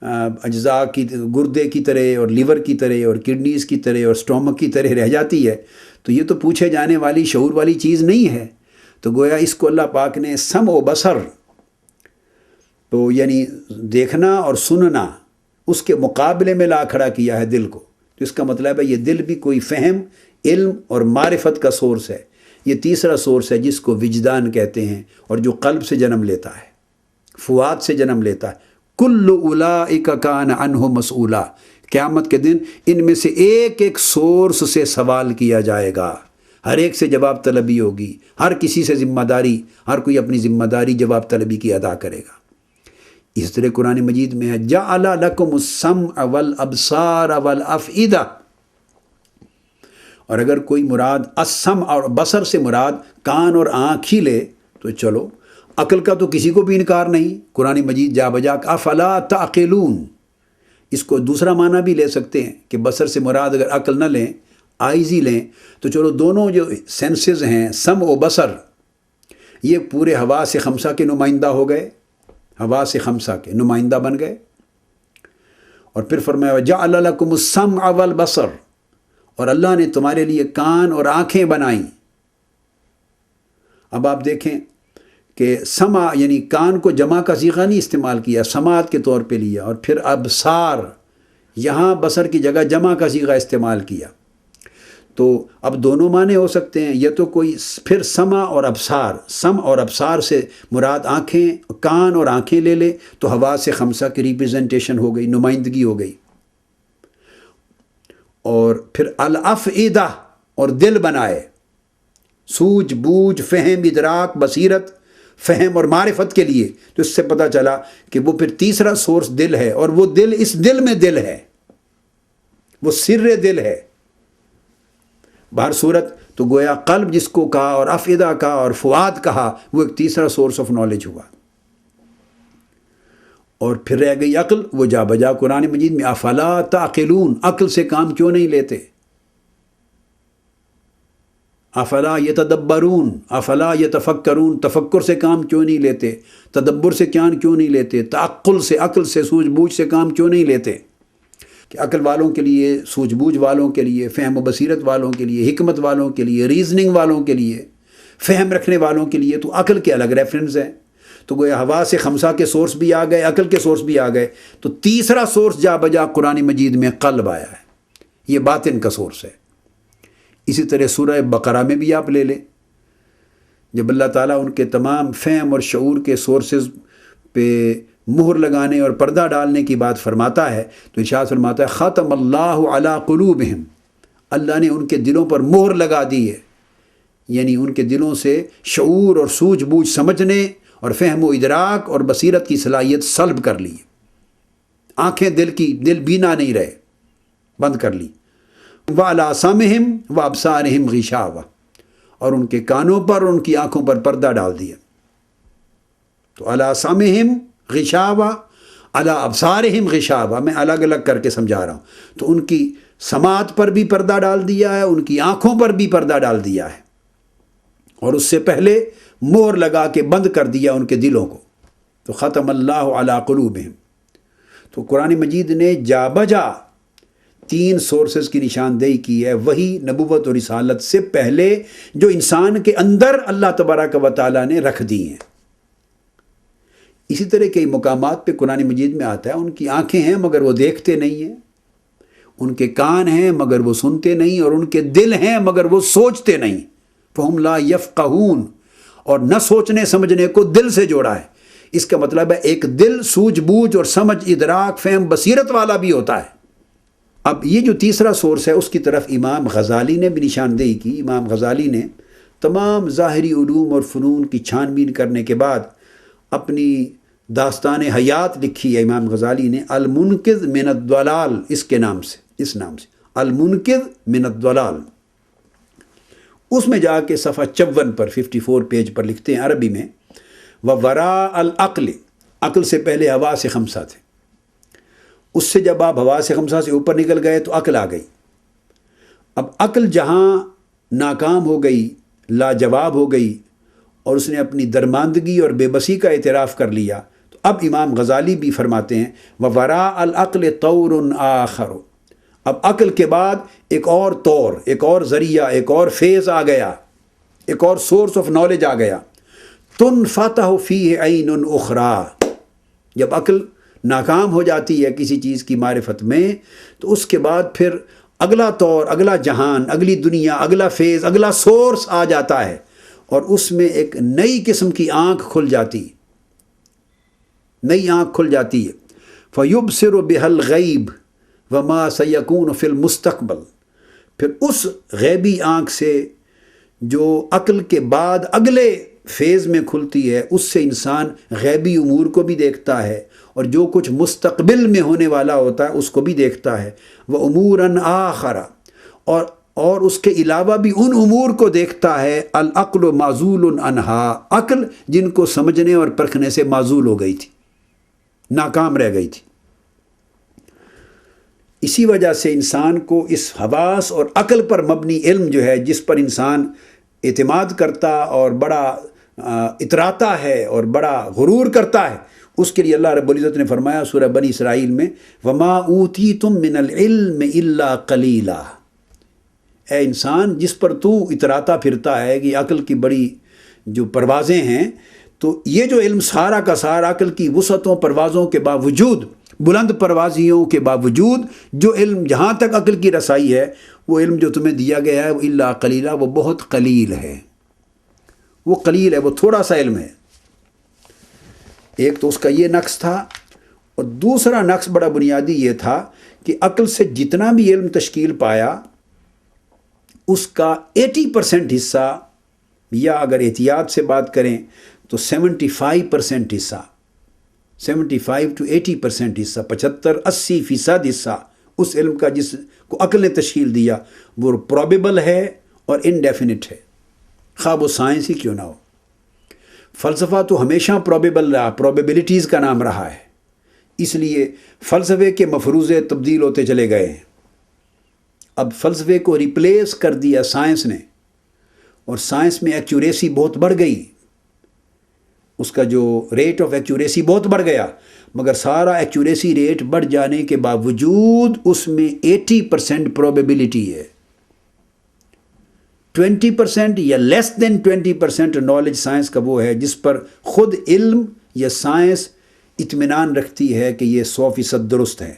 اجزاء کی، گردے کی طرح اور لیور کی طرح اور کڈنیز کی طرح اور سٹومک کی طرح رہ جاتی ہے، تو یہ تو پوچھے جانے والی شعور والی چیز نہیں ہے۔ تو گویا اس کو اللہ پاک نے سمع و بصر، تو یعنی دیکھنا اور سننا، اس کے مقابلے میں لا کھڑا کیا ہے دل کو۔ تو اس کا مطلب ہے یہ دل بھی کوئی فہم، علم اور معرفت کا سورس ہے۔ یہ تیسرا سورس ہے جس کو وجدان کہتے ہیں، اور جو قلب سے جنم لیتا ہے، فؤاد سے جنم لیتا ہے۔ کل اولئک کان عنہ مسئولا، قیامت کے دن ان میں سے ایک ایک سورس سے سوال کیا جائے گا، ہر ایک سے جواب طلبی ہوگی، ہر کسی سے ذمہ داری، ہر کوئی اپنی ذمہ داری جواب طلبی کی ادا کرے گا۔ اس طرح قرآن مجید میں ہے جعل لکم السمع والابصار والافئدہ، اور اگر کوئی مراد السمع اور بصر سے مراد کان اور آنکھ ہی لے تو چلو، عقل کا تو کسی کو بھی انکار نہیں۔ قرآن مجید جا بجا افلا تعقلون، اس کو دوسرا معنی بھی لے سکتے ہیں کہ بصر سے مراد اگر عقل نہ لیں، آئیز ہی لیں، تو چلو دونوں جو سینسز ہیں، سمع و بصر، یہ پورے حواس خمسہ کے نمائندہ ہو گئے، حواس خمسہ کے نمائندہ بن گئے۔ اور پھر فرمایا وَجَعَلَ لَكُمُ السَّمْعَ وَالْبَصَرَ، اور اللہ نے تمہارے لیے کان اور آنکھیں بنائیں۔ اب آپ دیکھیں کہ سمع یعنی کان کو جمع کا صیغہ نہیں استعمال کیا، سماعت کے طور پہ لیا، اور پھر ابصار یہاں بصر کی جگہ جمع کا صیغہ استعمال کیا۔ تو اب دونوں معنی ہو سکتے ہیں، یہ تو کوئی پھر سمع اور ابصار، سمع اور ابصار سے مراد آنکھیں، کان اور آنکھیں لے لے تو حواس خمسہ کی ریپریزنٹیشن ہو گئی، نمائندگی ہو گئی۔ اور پھر الافئدہ، اور دل بنائے، سوجھ بوجھ، فہم، ادراک، بصیرت، فہم اور معرفت کے لیے۔ تو اس سے پتہ چلا کہ وہ پھر تیسرا سورس دل ہے، اور وہ دل اس دل میں دل ہے، وہ سر دل ہے۔ بہر صورت تو گویا قلب جس کو کہا اور افئدہ کہا اور فؤاد کہا، وہ ایک تیسرا سورس آف نالج ہوا۔ اور پھر رہ گئی عقل، وہ جا بجا قرآن مجید میں افلا تعقلون، عقل سے کام کیوں نہیں لیتے؟ افلا یتدبرون، افلا یتفکرون، تفکر سے کام کیوں نہیں لیتے؟ تدبر سے کیوں نہیں لیتے؟ تعقل سے، عقل سے، سوجھ بوجھ سے کام کیوں نہیں لیتے؟ کہ عقل والوں کے لیے، سوجھ بوجھ والوں کے لیے، فہم و بصیرت والوں کے لیے، حکمت والوں کے لیے، ریزننگ والوں کے لیے، فہم رکھنے والوں کے لیے تو عقل کے الگ ریفرنس ہیں۔ تو گویا حواس خمسہ کے سورس بھی آ گئے، عقل کے سورس بھی آ گئے، تو تیسرا سورس جا بجا قرآن مجید میں قلب آیا ہے، یہ باطن کا سورس ہے۔ اسی طرح سورہ بقرہ میں بھی آپ لے لیں، جب اللہ تعالیٰ ان کے تمام فہم اور شعور کے سورسز پہ مہر لگانے اور پردہ ڈالنے کی بات فرماتا ہے تو ارشاد فرماتا ہے ختم اللہ علی قلوبہم، اللہ نے ان کے دلوں پر مہر لگا دی ہے، یعنی ان کے دلوں سے شعور اور سوجھ بوجھ سمجھنے اور فہم و ادراک اور بصیرت کی صلاحیت سلب کر لی، آنکھیں دل بینا نہیں رہے، بند کر لی۔ وَعَلَىٰ سَمْعِهِمْ وَأَبْصَارِهِمْ غِشَاوَةٌ، اور ان کے کانوں پر اور ان کی آنکھوں پر پردہ ڈال دیا۔ تو عَلَىٰ سَمْعِهِمْ غشاوہ، علی ابصارہم غشاوہ، میں الگ الگ کر کے سمجھا رہا ہوں۔ تو ان کی سماعت پر بھی پردہ ڈال دیا ہے، ان کی آنکھوں پر بھی پردہ ڈال دیا ہے، اور اس سے پہلے مہر لگا کے بند کر دیا ان کے دلوں کو۔ تو ختم اللہ علی قلوبہم۔ تو قرآن مجید نے جا بجا 3 سورسز کی نشاندہی کی ہے، وہی نبوت اور رسالت سے پہلے جو انسان کے اندر اللہ تبارک و تعالیٰ نے رکھ دی ہیں۔ اسی طرح کئی مقامات پہ قرآن مجید میں آتا ہے ان کی آنکھیں ہیں مگر وہ دیکھتے نہیں ہیں، ان کے کان ہیں مگر وہ سنتے نہیں، اور ان کے دل ہیں مگر وہ سوچتے نہیں۔ فَهُمْ لَا يَفْقَهُونَ، اور نہ سوچنے سمجھنے کو دل سے جوڑا ہے۔ اس کا مطلب ہے ایک دل سوجھ بوجھ اور سمجھ، ادراک، فہم، بصیرت والا بھی ہوتا ہے۔ اب یہ جو تیسرا سورس ہے اس کی طرف امام غزالی نے بھی نشاندہی کی۔ امام غزالی نے تمام ظاہری علوم اور فنون کی چھان بین کرنے کے بعد اپنی داستان حیات لکھی ہے۔ امام غزالی نے المنقذ من الضلال، اس نام سے المنقذ من الضلال، اس میں جا کے صفحہ 54 پر 54 پیج پر لکھتے ہیں عربی میں وَوَرَاءَ الْعَقْلِ، عقل سے پہلے حواس خمسہ تھے، اس سے جب آپ حواس خمسہ سے اوپر نکل گئے تو عقل آ گئی۔ اب عقل جہاں ناکام ہو گئی، لاجواب ہو گئی، اور اس نے اپنی درماندگی اور بے بسی کا اعتراف کر لیا، تو اب امام غزالی بھی فرماتے ہیں وَوَرَاءَ الْعَقْلِ طَوْرٌ آخَرُ، اب عقل کے بعد ایک اور طور، ایک اور ذریعہ، ایک اور فیز آ گیا، ایک اور سورس آف نالج آ گیا۔ تنفتح فیہ عین اخری، جب عقل ناکام ہو جاتی ہے کسی چیز کی معرفت میں تو اس کے بعد پھر اگلا طور، اگلا جہان، اگلی دنیا، اگلا فیز، اگلا سورس آ جاتا ہے، اور اس میں ایک نئی قسم کی آنکھ کھل جاتی، نئی آنکھ کھل جاتی ہے۔ فَيُبْصِرُ بِهَا الْغَيْبَ وَمَا سَيَكُونُ فِي الْمُسْتَقْبَلِ، پھر اس غیبی آنکھ سے جو عقل کے بعد اگلے فیز میں کھلتی ہے، اس سے انسان غیبی امور کو بھی دیکھتا ہے، اور جو کچھ مستقبل میں ہونے والا ہوتا ہے اس کو بھی دیکھتا ہے۔ وَأُمُورًا آخَرَ، اور اس کے علاوہ بھی ان امور کو دیکھتا ہے العقل معزول عنہا، عقل جن کو سمجھنے اور پرکھنے سے معزول ہو گئی تھی، ناکام رہ گئی تھی۔ اسی وجہ سے انسان کو اس حواس اور عقل پر مبنی علم جو ہے، جس پر انسان اعتماد کرتا اور بڑا اتراتا ہے اور بڑا غرور کرتا ہے، اس کے لیے اللہ رب العزت نے فرمایا سورہ بنی اسرائیل میں وَمَا أُوتِيتُم مِّنَ الْعِلْمِ إِلَّا قَلِيلًا، اے انسان جس پر تو اتراتا پھرتا ہے کہ عقل کی بڑی جو پروازیں ہیں، تو یہ جو علم سارا کا سارا عقل کی وسعتوں پروازوں کے باوجود، بلند پروازیوں کے باوجود، جو علم جہاں تک عقل کی رسائی ہے، وہ علم جو تمہیں دیا گیا ہے وہ الا قلیلا، وہ بہت قلیل ہے، وہ قلیل ہے، وہ تھوڑا سا علم ہے۔ ایک تو اس کا یہ نقص تھا، اور دوسرا نقص بڑا بنیادی یہ تھا کہ عقل سے جتنا بھی علم تشکیل پایا اس کا 80% حصہ، یا اگر احتیاط سے بات کریں تو 75% حصہ، 75 to 80% حصہ، 75-80% حصہ اس علم کا جس کو عقل نے تشکیل دیا وہ پرابیبل ہے اور انڈیفینٹ ہے، خواہ وہ سائنس ہی کیوں نہ ہو۔ فلسفہ تو ہمیشہ پرابیبل رہا، پرابیبلٹیز کا نام رہا ہے، اس لیے فلسفے کے مفروضے تبدیل ہوتے چلے گئے ہیں۔ اب فلسفے کو ریپلیس کر دیا سائنس نے، اور سائنس میں ایکوریسی بہت بڑھ گئی، اس کا جو ریٹ آف ایکوریسی بہت بڑھ گیا، مگر سارا ایکوریسی ریٹ بڑھ جانے کے باوجود اس میں 80% پروبیبلٹی ہے، 20% یا لیس دین 20% نالج سائنس کا وہ ہے جس پر خود علم یا سائنس اطمینان رکھتی ہے کہ یہ 100% درست ہے،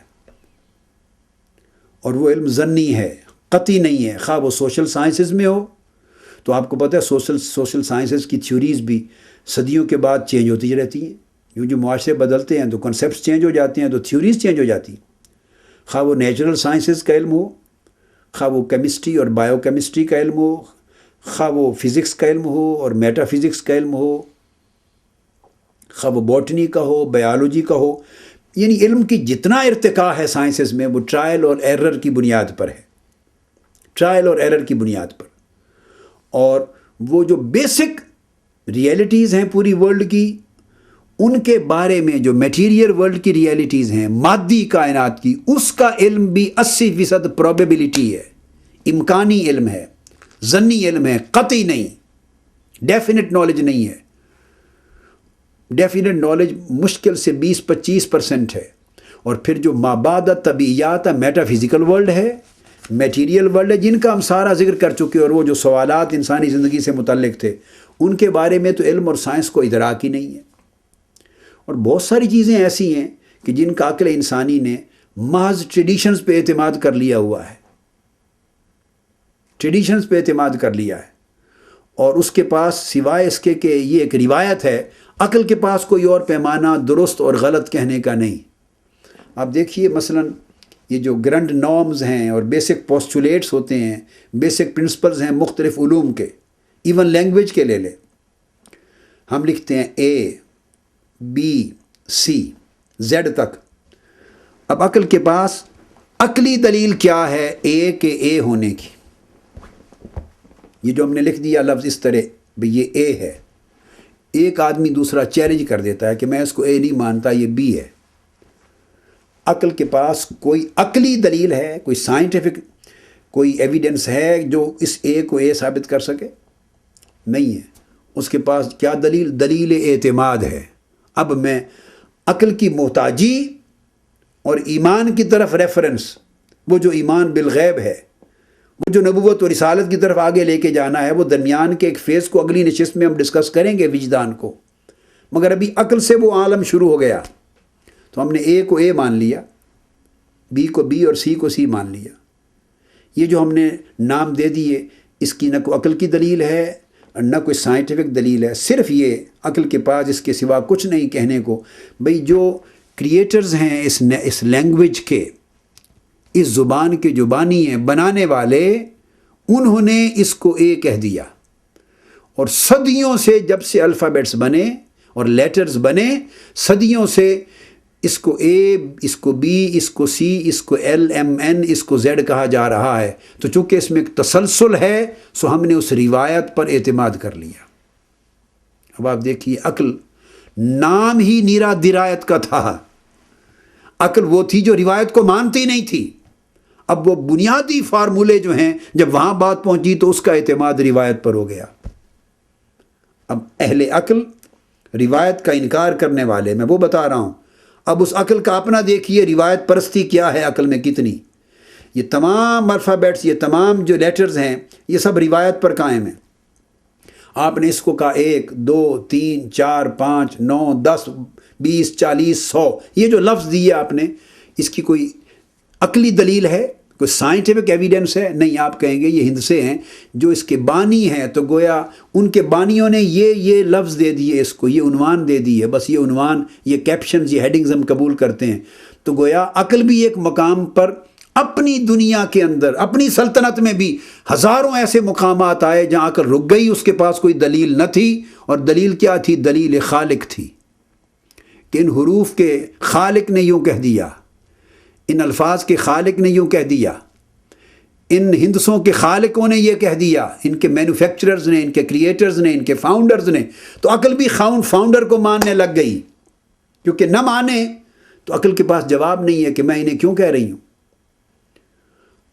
اور وہ علم ظنی ہے، قطعی نہیں ہے، خواہ وہ سوشل سائنسز میں ہو۔ تو آپ کو پتہ ہے سوشل سائنسز کی تھیوریز بھی صدیوں کے بعد چینج ہوتی رہتی ہیں، کیوں جو معاشرے بدلتے ہیں تو کنسیپٹس چینج ہو جاتے ہیں، تو تھیوریز چینج ہو جاتی ہیں، خواہ وہ نیچرل سائنسز کا علم ہو، خواہ وہ کیمسٹری اور بائیو کیمسٹری کا علم ہو، خواہ وہ فزکس کا علم ہو اور میٹا فزکس کا علم ہو، خواہ وہ باٹنی کا ہو، بایولوجی کا ہو، یعنی علم کی جتنا ارتقاء ہے سائنسز میں وہ ٹرائل اور ایرر کی بنیاد پر ہے، ٹرائل اور ایرر کی بنیاد پر، اور وہ جو بیسک ریئلٹیز ہیں پوری ورلڈ کی، ان کے بارے میں جو میٹیریل ورلڈ کی ریئلٹیز ہیں، مادی کائنات کی، اس کا علم بھی 80% پروبیبلٹی ہے، امکانی علم ہے، ظنی علم ہے، قطعی نہیں، ڈیفینٹ نالج نہیں ہے۔ ڈیفینٹ نالج مشکل سے 20-25% ہے، اور پھر جو مابعد طبیعیات میٹا فزیکل ورلڈ ہے، میٹیریل ورلڈ ہے، جن کا ہم سارا ذکر کر چکے، اور وہ جو سوالات انسانی زندگی سے متعلق تھے ان کے بارے میں تو علم اور سائنس کو ادراک ہی نہیں ہے۔ اور بہت ساری چیزیں ایسی ہیں کہ جن کا عقل انسانی نے محض ٹریڈیشنز پہ اعتماد کر لیا ہوا ہے، ٹریڈیشنز پہ اعتماد کر لیا ہے، اور اس کے پاس سوائے اس کے کہ یہ ایک روایت ہے، عقل کے پاس کوئی اور پیمانہ درست اور غلط کہنے کا نہیں۔ آپ دیکھیے مثلا یہ جو گرنڈ نارمز ہیں اور بیسک پوسچولیٹس ہوتے ہیں، بیسک پرنسپلز ہیں مختلف علوم کے، ایون لینگویج کے لے لیں، ہم لکھتے ہیں A B C Z تک۔ اب عقل کے پاس عقلی دلیل کیا ہے اے کے اے ہونے کی؟ یہ جو ہم نے لکھ دیا لفظ اس طرح بھئی یہ اے ہے، ایک آدمی دوسرا چیلنج کر دیتا ہے کہ میں اس کو اے نہیں مانتا، یہ بی ہے۔ عقل کے پاس کوئی عقلی دلیل ہے، کوئی سائنٹیفک کوئی ایویڈنس ہے جو اس اے کو اے ثابت کر سکے؟ نہیں ہے۔ اس کے پاس کیا دلیل اعتماد ہے۔ اب میں عقل کی محتاجی اور ایمان کی طرف ریفرنس، وہ جو ایمان بالغیب ہے، وہ جو نبوت اور رسالت کی طرف آگے لے کے جانا ہے، وہ درمیان کے ایک فیز کو اگلی نشست میں ہم ڈسکس کریں گے، وجدان کو، مگر ابھی عقل سے وہ عالم شروع ہو گیا، تو ہم نے اے کو اے مان لیا، بی کو بی اور سی کو سی مان لیا۔ یہ جو ہم نے نام دے دیے، اس کی نہ کوئی عقل کی دلیل ہے اور نہ کوئی سائنٹیفک دلیل ہے، صرف یہ عقل کے پاس اس کے سوا کچھ نہیں کہنے کو۔ بھئی جو کریٹرز ہیں اس لینگویج کے، اس زبان کے جو بانی ہیں، بنانے والے، انہوں نے اس کو اے کہہ دیا، اور صدیوں سے جب سے الفابیٹس بنے اور لیٹرز بنے، صدیوں سے اس کو اے، اس کو بی، اس کو سی، اس کو ایل ایم این، اس کو زیڈ کہا جا رہا ہے۔ تو چونکہ اس میں ایک تسلسل ہے، سو ہم نے اس روایت پر اعتماد کر لیا۔ اب آپ دیکھیے، عقل نام ہی نیرا درایت کا تھا، عقل وہ تھی جو روایت کو مانتی نہیں تھی۔ اب وہ بنیادی فارمولے جو ہیں، جب وہاں بات پہنچی تو اس کا اعتماد روایت پر ہو گیا۔ اب اہل عقل روایت کا انکار کرنے والے، میں وہ بتا رہا ہوں. اب اس عقل کا اپنا دیکھیے روایت پرستی کیا ہے عقل میں کتنی. یہ تمام الفابیٹس، یہ تمام جو لیٹرز ہیں، یہ سب روایت پر قائم ہیں. آپ نے اس کو کہا 1 2 3 4 5 9 10 20 40 100، یہ جو لفظ دیے آپ نے، اس کی کوئی عقلی دلیل ہے، کوئی سائنٹیفک ایویڈنس ہے؟ نہیں. آپ کہیں گے یہ ہند سے ہیں جو اس کے بانی ہیں، تو گویا ان کے بانیوں نے یہ لفظ دے دیے، اس کو یہ عنوان دے دیے، بس یہ عنوان، یہ کیپشنز، یہ ہیڈنگز ہم قبول کرتے ہیں. تو گویا عقل بھی ایک مقام پر اپنی دنیا کے اندر، اپنی سلطنت میں بھی ہزاروں ایسے مقامات آئے جہاں عقل رک گئی، اس کے پاس کوئی دلیل نہ تھی. اور دلیل کیا تھی؟ دلیل خالق تھی، کہ ان حروف کے خالق نے یوں کہہ دیا، ان الفاظ کے خالق نے یوں کہہ دیا، ان ہندسوں کے خالقوں نے یہ کہہ دیا، ان کے مینوفیکچررز نے، ان کے کریٹرز نے، ان کے فاؤنڈرز نے. تو عقل بھی فاؤنڈر کو ماننے لگ گئی، کیونکہ نہ مانے تو عقل کے پاس جواب نہیں ہے کہ میں انہیں کیوں کہہ رہی ہوں.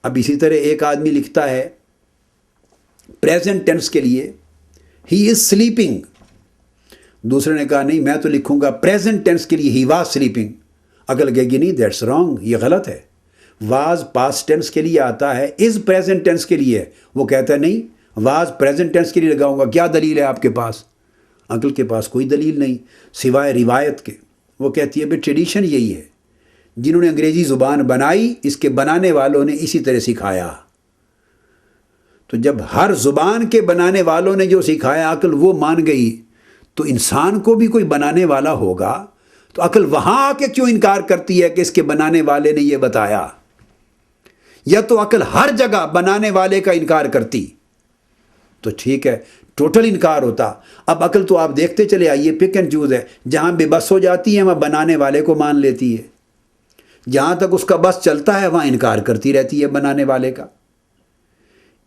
اب اسی طرح ایک آدمی لکھتا ہے پریزنٹ ٹینس کے لیے ہی از سلیپنگ، دوسرے نے کہا نہیں میں تو لکھوں گا پریزنٹ ٹینس کے لیے ہی واز سلیپنگ. عقل کہے گی نہیں، دیٹس رانگ، یہ غلط ہے. واز پاسٹ ٹینس کے لیے آتا ہے، از پریزنٹ ٹینس کے لیے. وہ کہتا ہے نہیں، واز پریزنٹ ٹینس کے لیے لگاؤں گا. کیا دلیل ہے آپ کے پاس؟ عقل کے پاس کوئی دلیل نہیں سوائے روایت کے. وہ کہتی ہے بھائی ٹریڈیشن یہی ہے، جنہوں نے انگریزی زبان بنائی اس کے بنانے والوں نے اسی طرح سکھایا. تو جب ہر زبان کے بنانے والوں نے جو سکھایا عقل وہ مان گئی، تو انسان کو بھی کوئی بنانے والا ہوگا. تو عقل وہاں آ کے کیوں انکار کرتی ہے کہ اس کے بنانے والے نے یہ بتایا؟ یا تو عقل ہر جگہ بنانے والے کا انکار کرتی تو ٹھیک ہے، ٹوٹل انکار ہوتا. اب عقل تو آپ دیکھتے چلے آئیے پک اینڈ چوز ہے، جہاں بے بس ہو جاتی ہے وہاں بنانے والے کو مان لیتی ہے، جہاں تک اس کا بس چلتا ہے وہاں انکار کرتی رہتی ہے بنانے والے کا.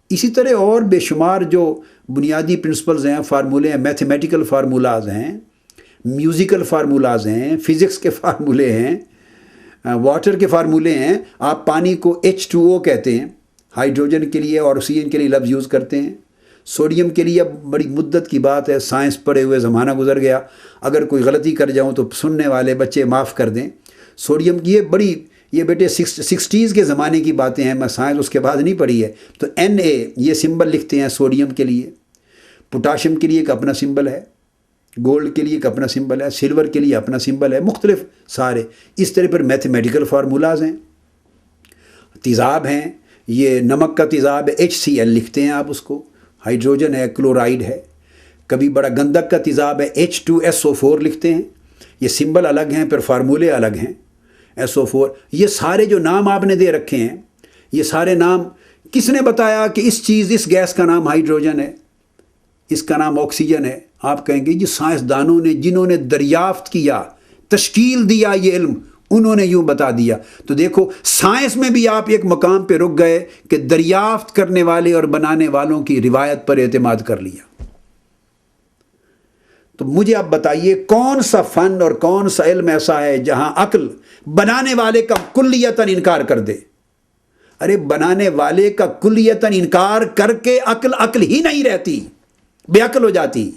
اسی طرح اور بے شمار جو بنیادی پرنسپلز ہیں، فارمولے ہیں، میتھمیٹیکل فارمولاز ہیں، میوزیکل فارمولاز ہیں، فزکس کے فارمولے ہیں، واٹر کے فارمولے ہیں. آپ پانی کو H2O کہتے ہیں، ہائیڈروجن کے لیے اور آکسیجن کے لیے لفظ یوز کرتے ہیں. سوڈیم کے لیے اب بڑی مدت کی بات ہے، سائنس پڑھے ہوئے زمانہ گزر گیا، اگر کوئی غلطی کر جاؤں تو سننے والے بچے معاف کر دیں. سوڈیم کی یہ بیٹے 60s کے زمانے کی باتیں ہیں، میں سائنس اس کے بعد نہیں پڑھی ہے. تو Na یہ سمبل لکھتے ہیں سوڈیم کے لیے، پوٹاشیم کے لیے ایک اپنا سمبل ہے، گولڈ کے لیے ایک اپنا سمبل ہے، سلور کے لیے اپنا سمبل ہے، مختلف سارے. اس طرح پر میتھمیٹیکل فارمولاز ہیں. تیزاب ہیں، یہ نمک کا تیزاب ہے HCl لکھتے ہیں آپ اس کو، ہائیڈروجن ہے، کلورائڈ ہے. کبھی بڑا گندک کا تیزاب ہے H2SO4 لکھتے ہیں. یہ سمبل الگ ہیں، پھر فارمولے الگ ہیں. SO4 یہ سارے جو نام آپ نے دے رکھے ہیں، یہ سارے نام کس نے بتایا کہ اس گیس کا نام ہائیڈروجن ہے، اس کا نام آکسیجن ہے؟ آپ کہیں گے یہ سائنسدانوں نے، جنہوں نے دریافت کیا، تشکیل دیا یہ علم، انہوں نے یوں بتا دیا. تو دیکھو سائنس میں بھی آپ ایک مقام پہ رک گئے کہ دریافت کرنے والے اور بنانے والوں کی روایت پر اعتماد کر لیا. تو مجھے آپ بتائیے کون سا فن اور کون سا علم ایسا ہے جہاں عقل بنانے والے کا کلیتاً انکار کر دے؟ ارے بنانے والے کا کلیتاً انکار کر کے عقل ہی نہیں رہتی، بے عقل ہو جاتی.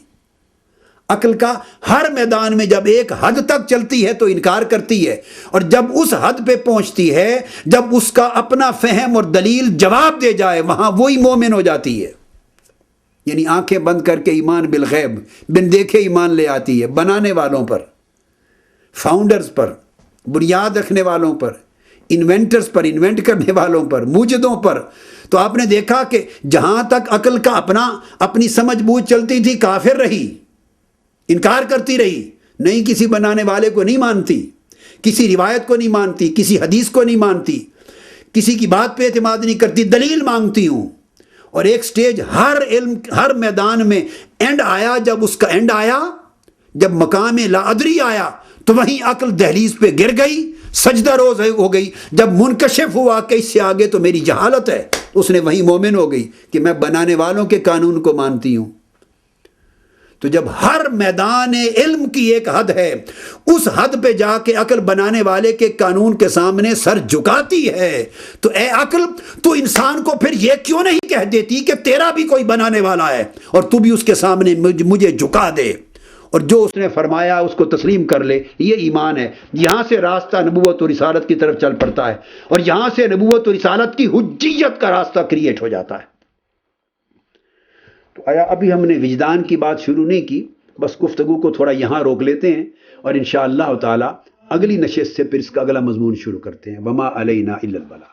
عقل کا ہر میدان میں جب ایک حد تک چلتی ہے تو انکار کرتی ہے، اور جب اس حد پہ پہنچتی ہے، جب اس کا اپنا فہم اور دلیل جواب دے جائے، وہاں وہی مومن ہو جاتی ہے. یعنی آنکھیں بند کر کے ایمان بالغیب، بن دیکھے ایمان لے آتی ہے بنانے والوں پر، فاؤنڈرز پر، بنیاد رکھنے والوں پر، انوینٹرز پر، انوینٹ کرنے والوں پر، موجدوں پر. تو آپ نے دیکھا کہ جہاں تک عقل کا اپنی سمجھ بوجھ چلتی تھی کافر رہی، انکار کرتی رہی، نہیں کسی بنانے والے کو نہیں مانتی، کسی روایت کو نہیں مانتی، کسی حدیث کو نہیں مانتی، کسی کی بات پہ اعتماد نہیں کرتی، دلیل مانگتی ہوں. اور ایک سٹیج ہر میدان میں اینڈ آیا، جب اس کا اینڈ آیا، جب مقام لا ادری آیا تو وہیں عقل دہلیز پہ گر گئی، سجدہ روز ہو گئی. جب منکشف ہوا کہ اس سے آگے تو میری جہالت ہے، اس نے وہیں مومن ہو گئی کہ میں بنانے والوں کے قانون کو مانتی ہوں. تو جب ہر میدان علم کی ایک حد ہے، اس حد پہ جا کے عقل بنانے والے کے قانون کے سامنے سر جھکاتی ہے، تو اے عقل تو انسان کو پھر یہ کیوں نہیں کہہ دیتی کہ تیرا بھی کوئی بنانے والا ہے اور تو بھی اس کے سامنے مجھے جھکا دے، اور جو اس نے فرمایا اس کو تسلیم کر لے۔ یہ ایمان ہے۔ یہاں سے راستہ نبوت و رسالت کی طرف چل پڑتا ہے، اور یہاں سے نبوت و رسالت کی حجیت کا راستہ کریٹ ہو جاتا ہے۔ تو آیا ابھی ہم نے وجدان کی بات شروع نہیں کی، بس گفتگو کو تھوڑا یہاں روک لیتے ہیں، اور انشاءاللہ تعالی اگلی نشست سے پھر اس کا اگلا مضمون شروع کرتے ہیں۔ وما علینا الا البلاغ۔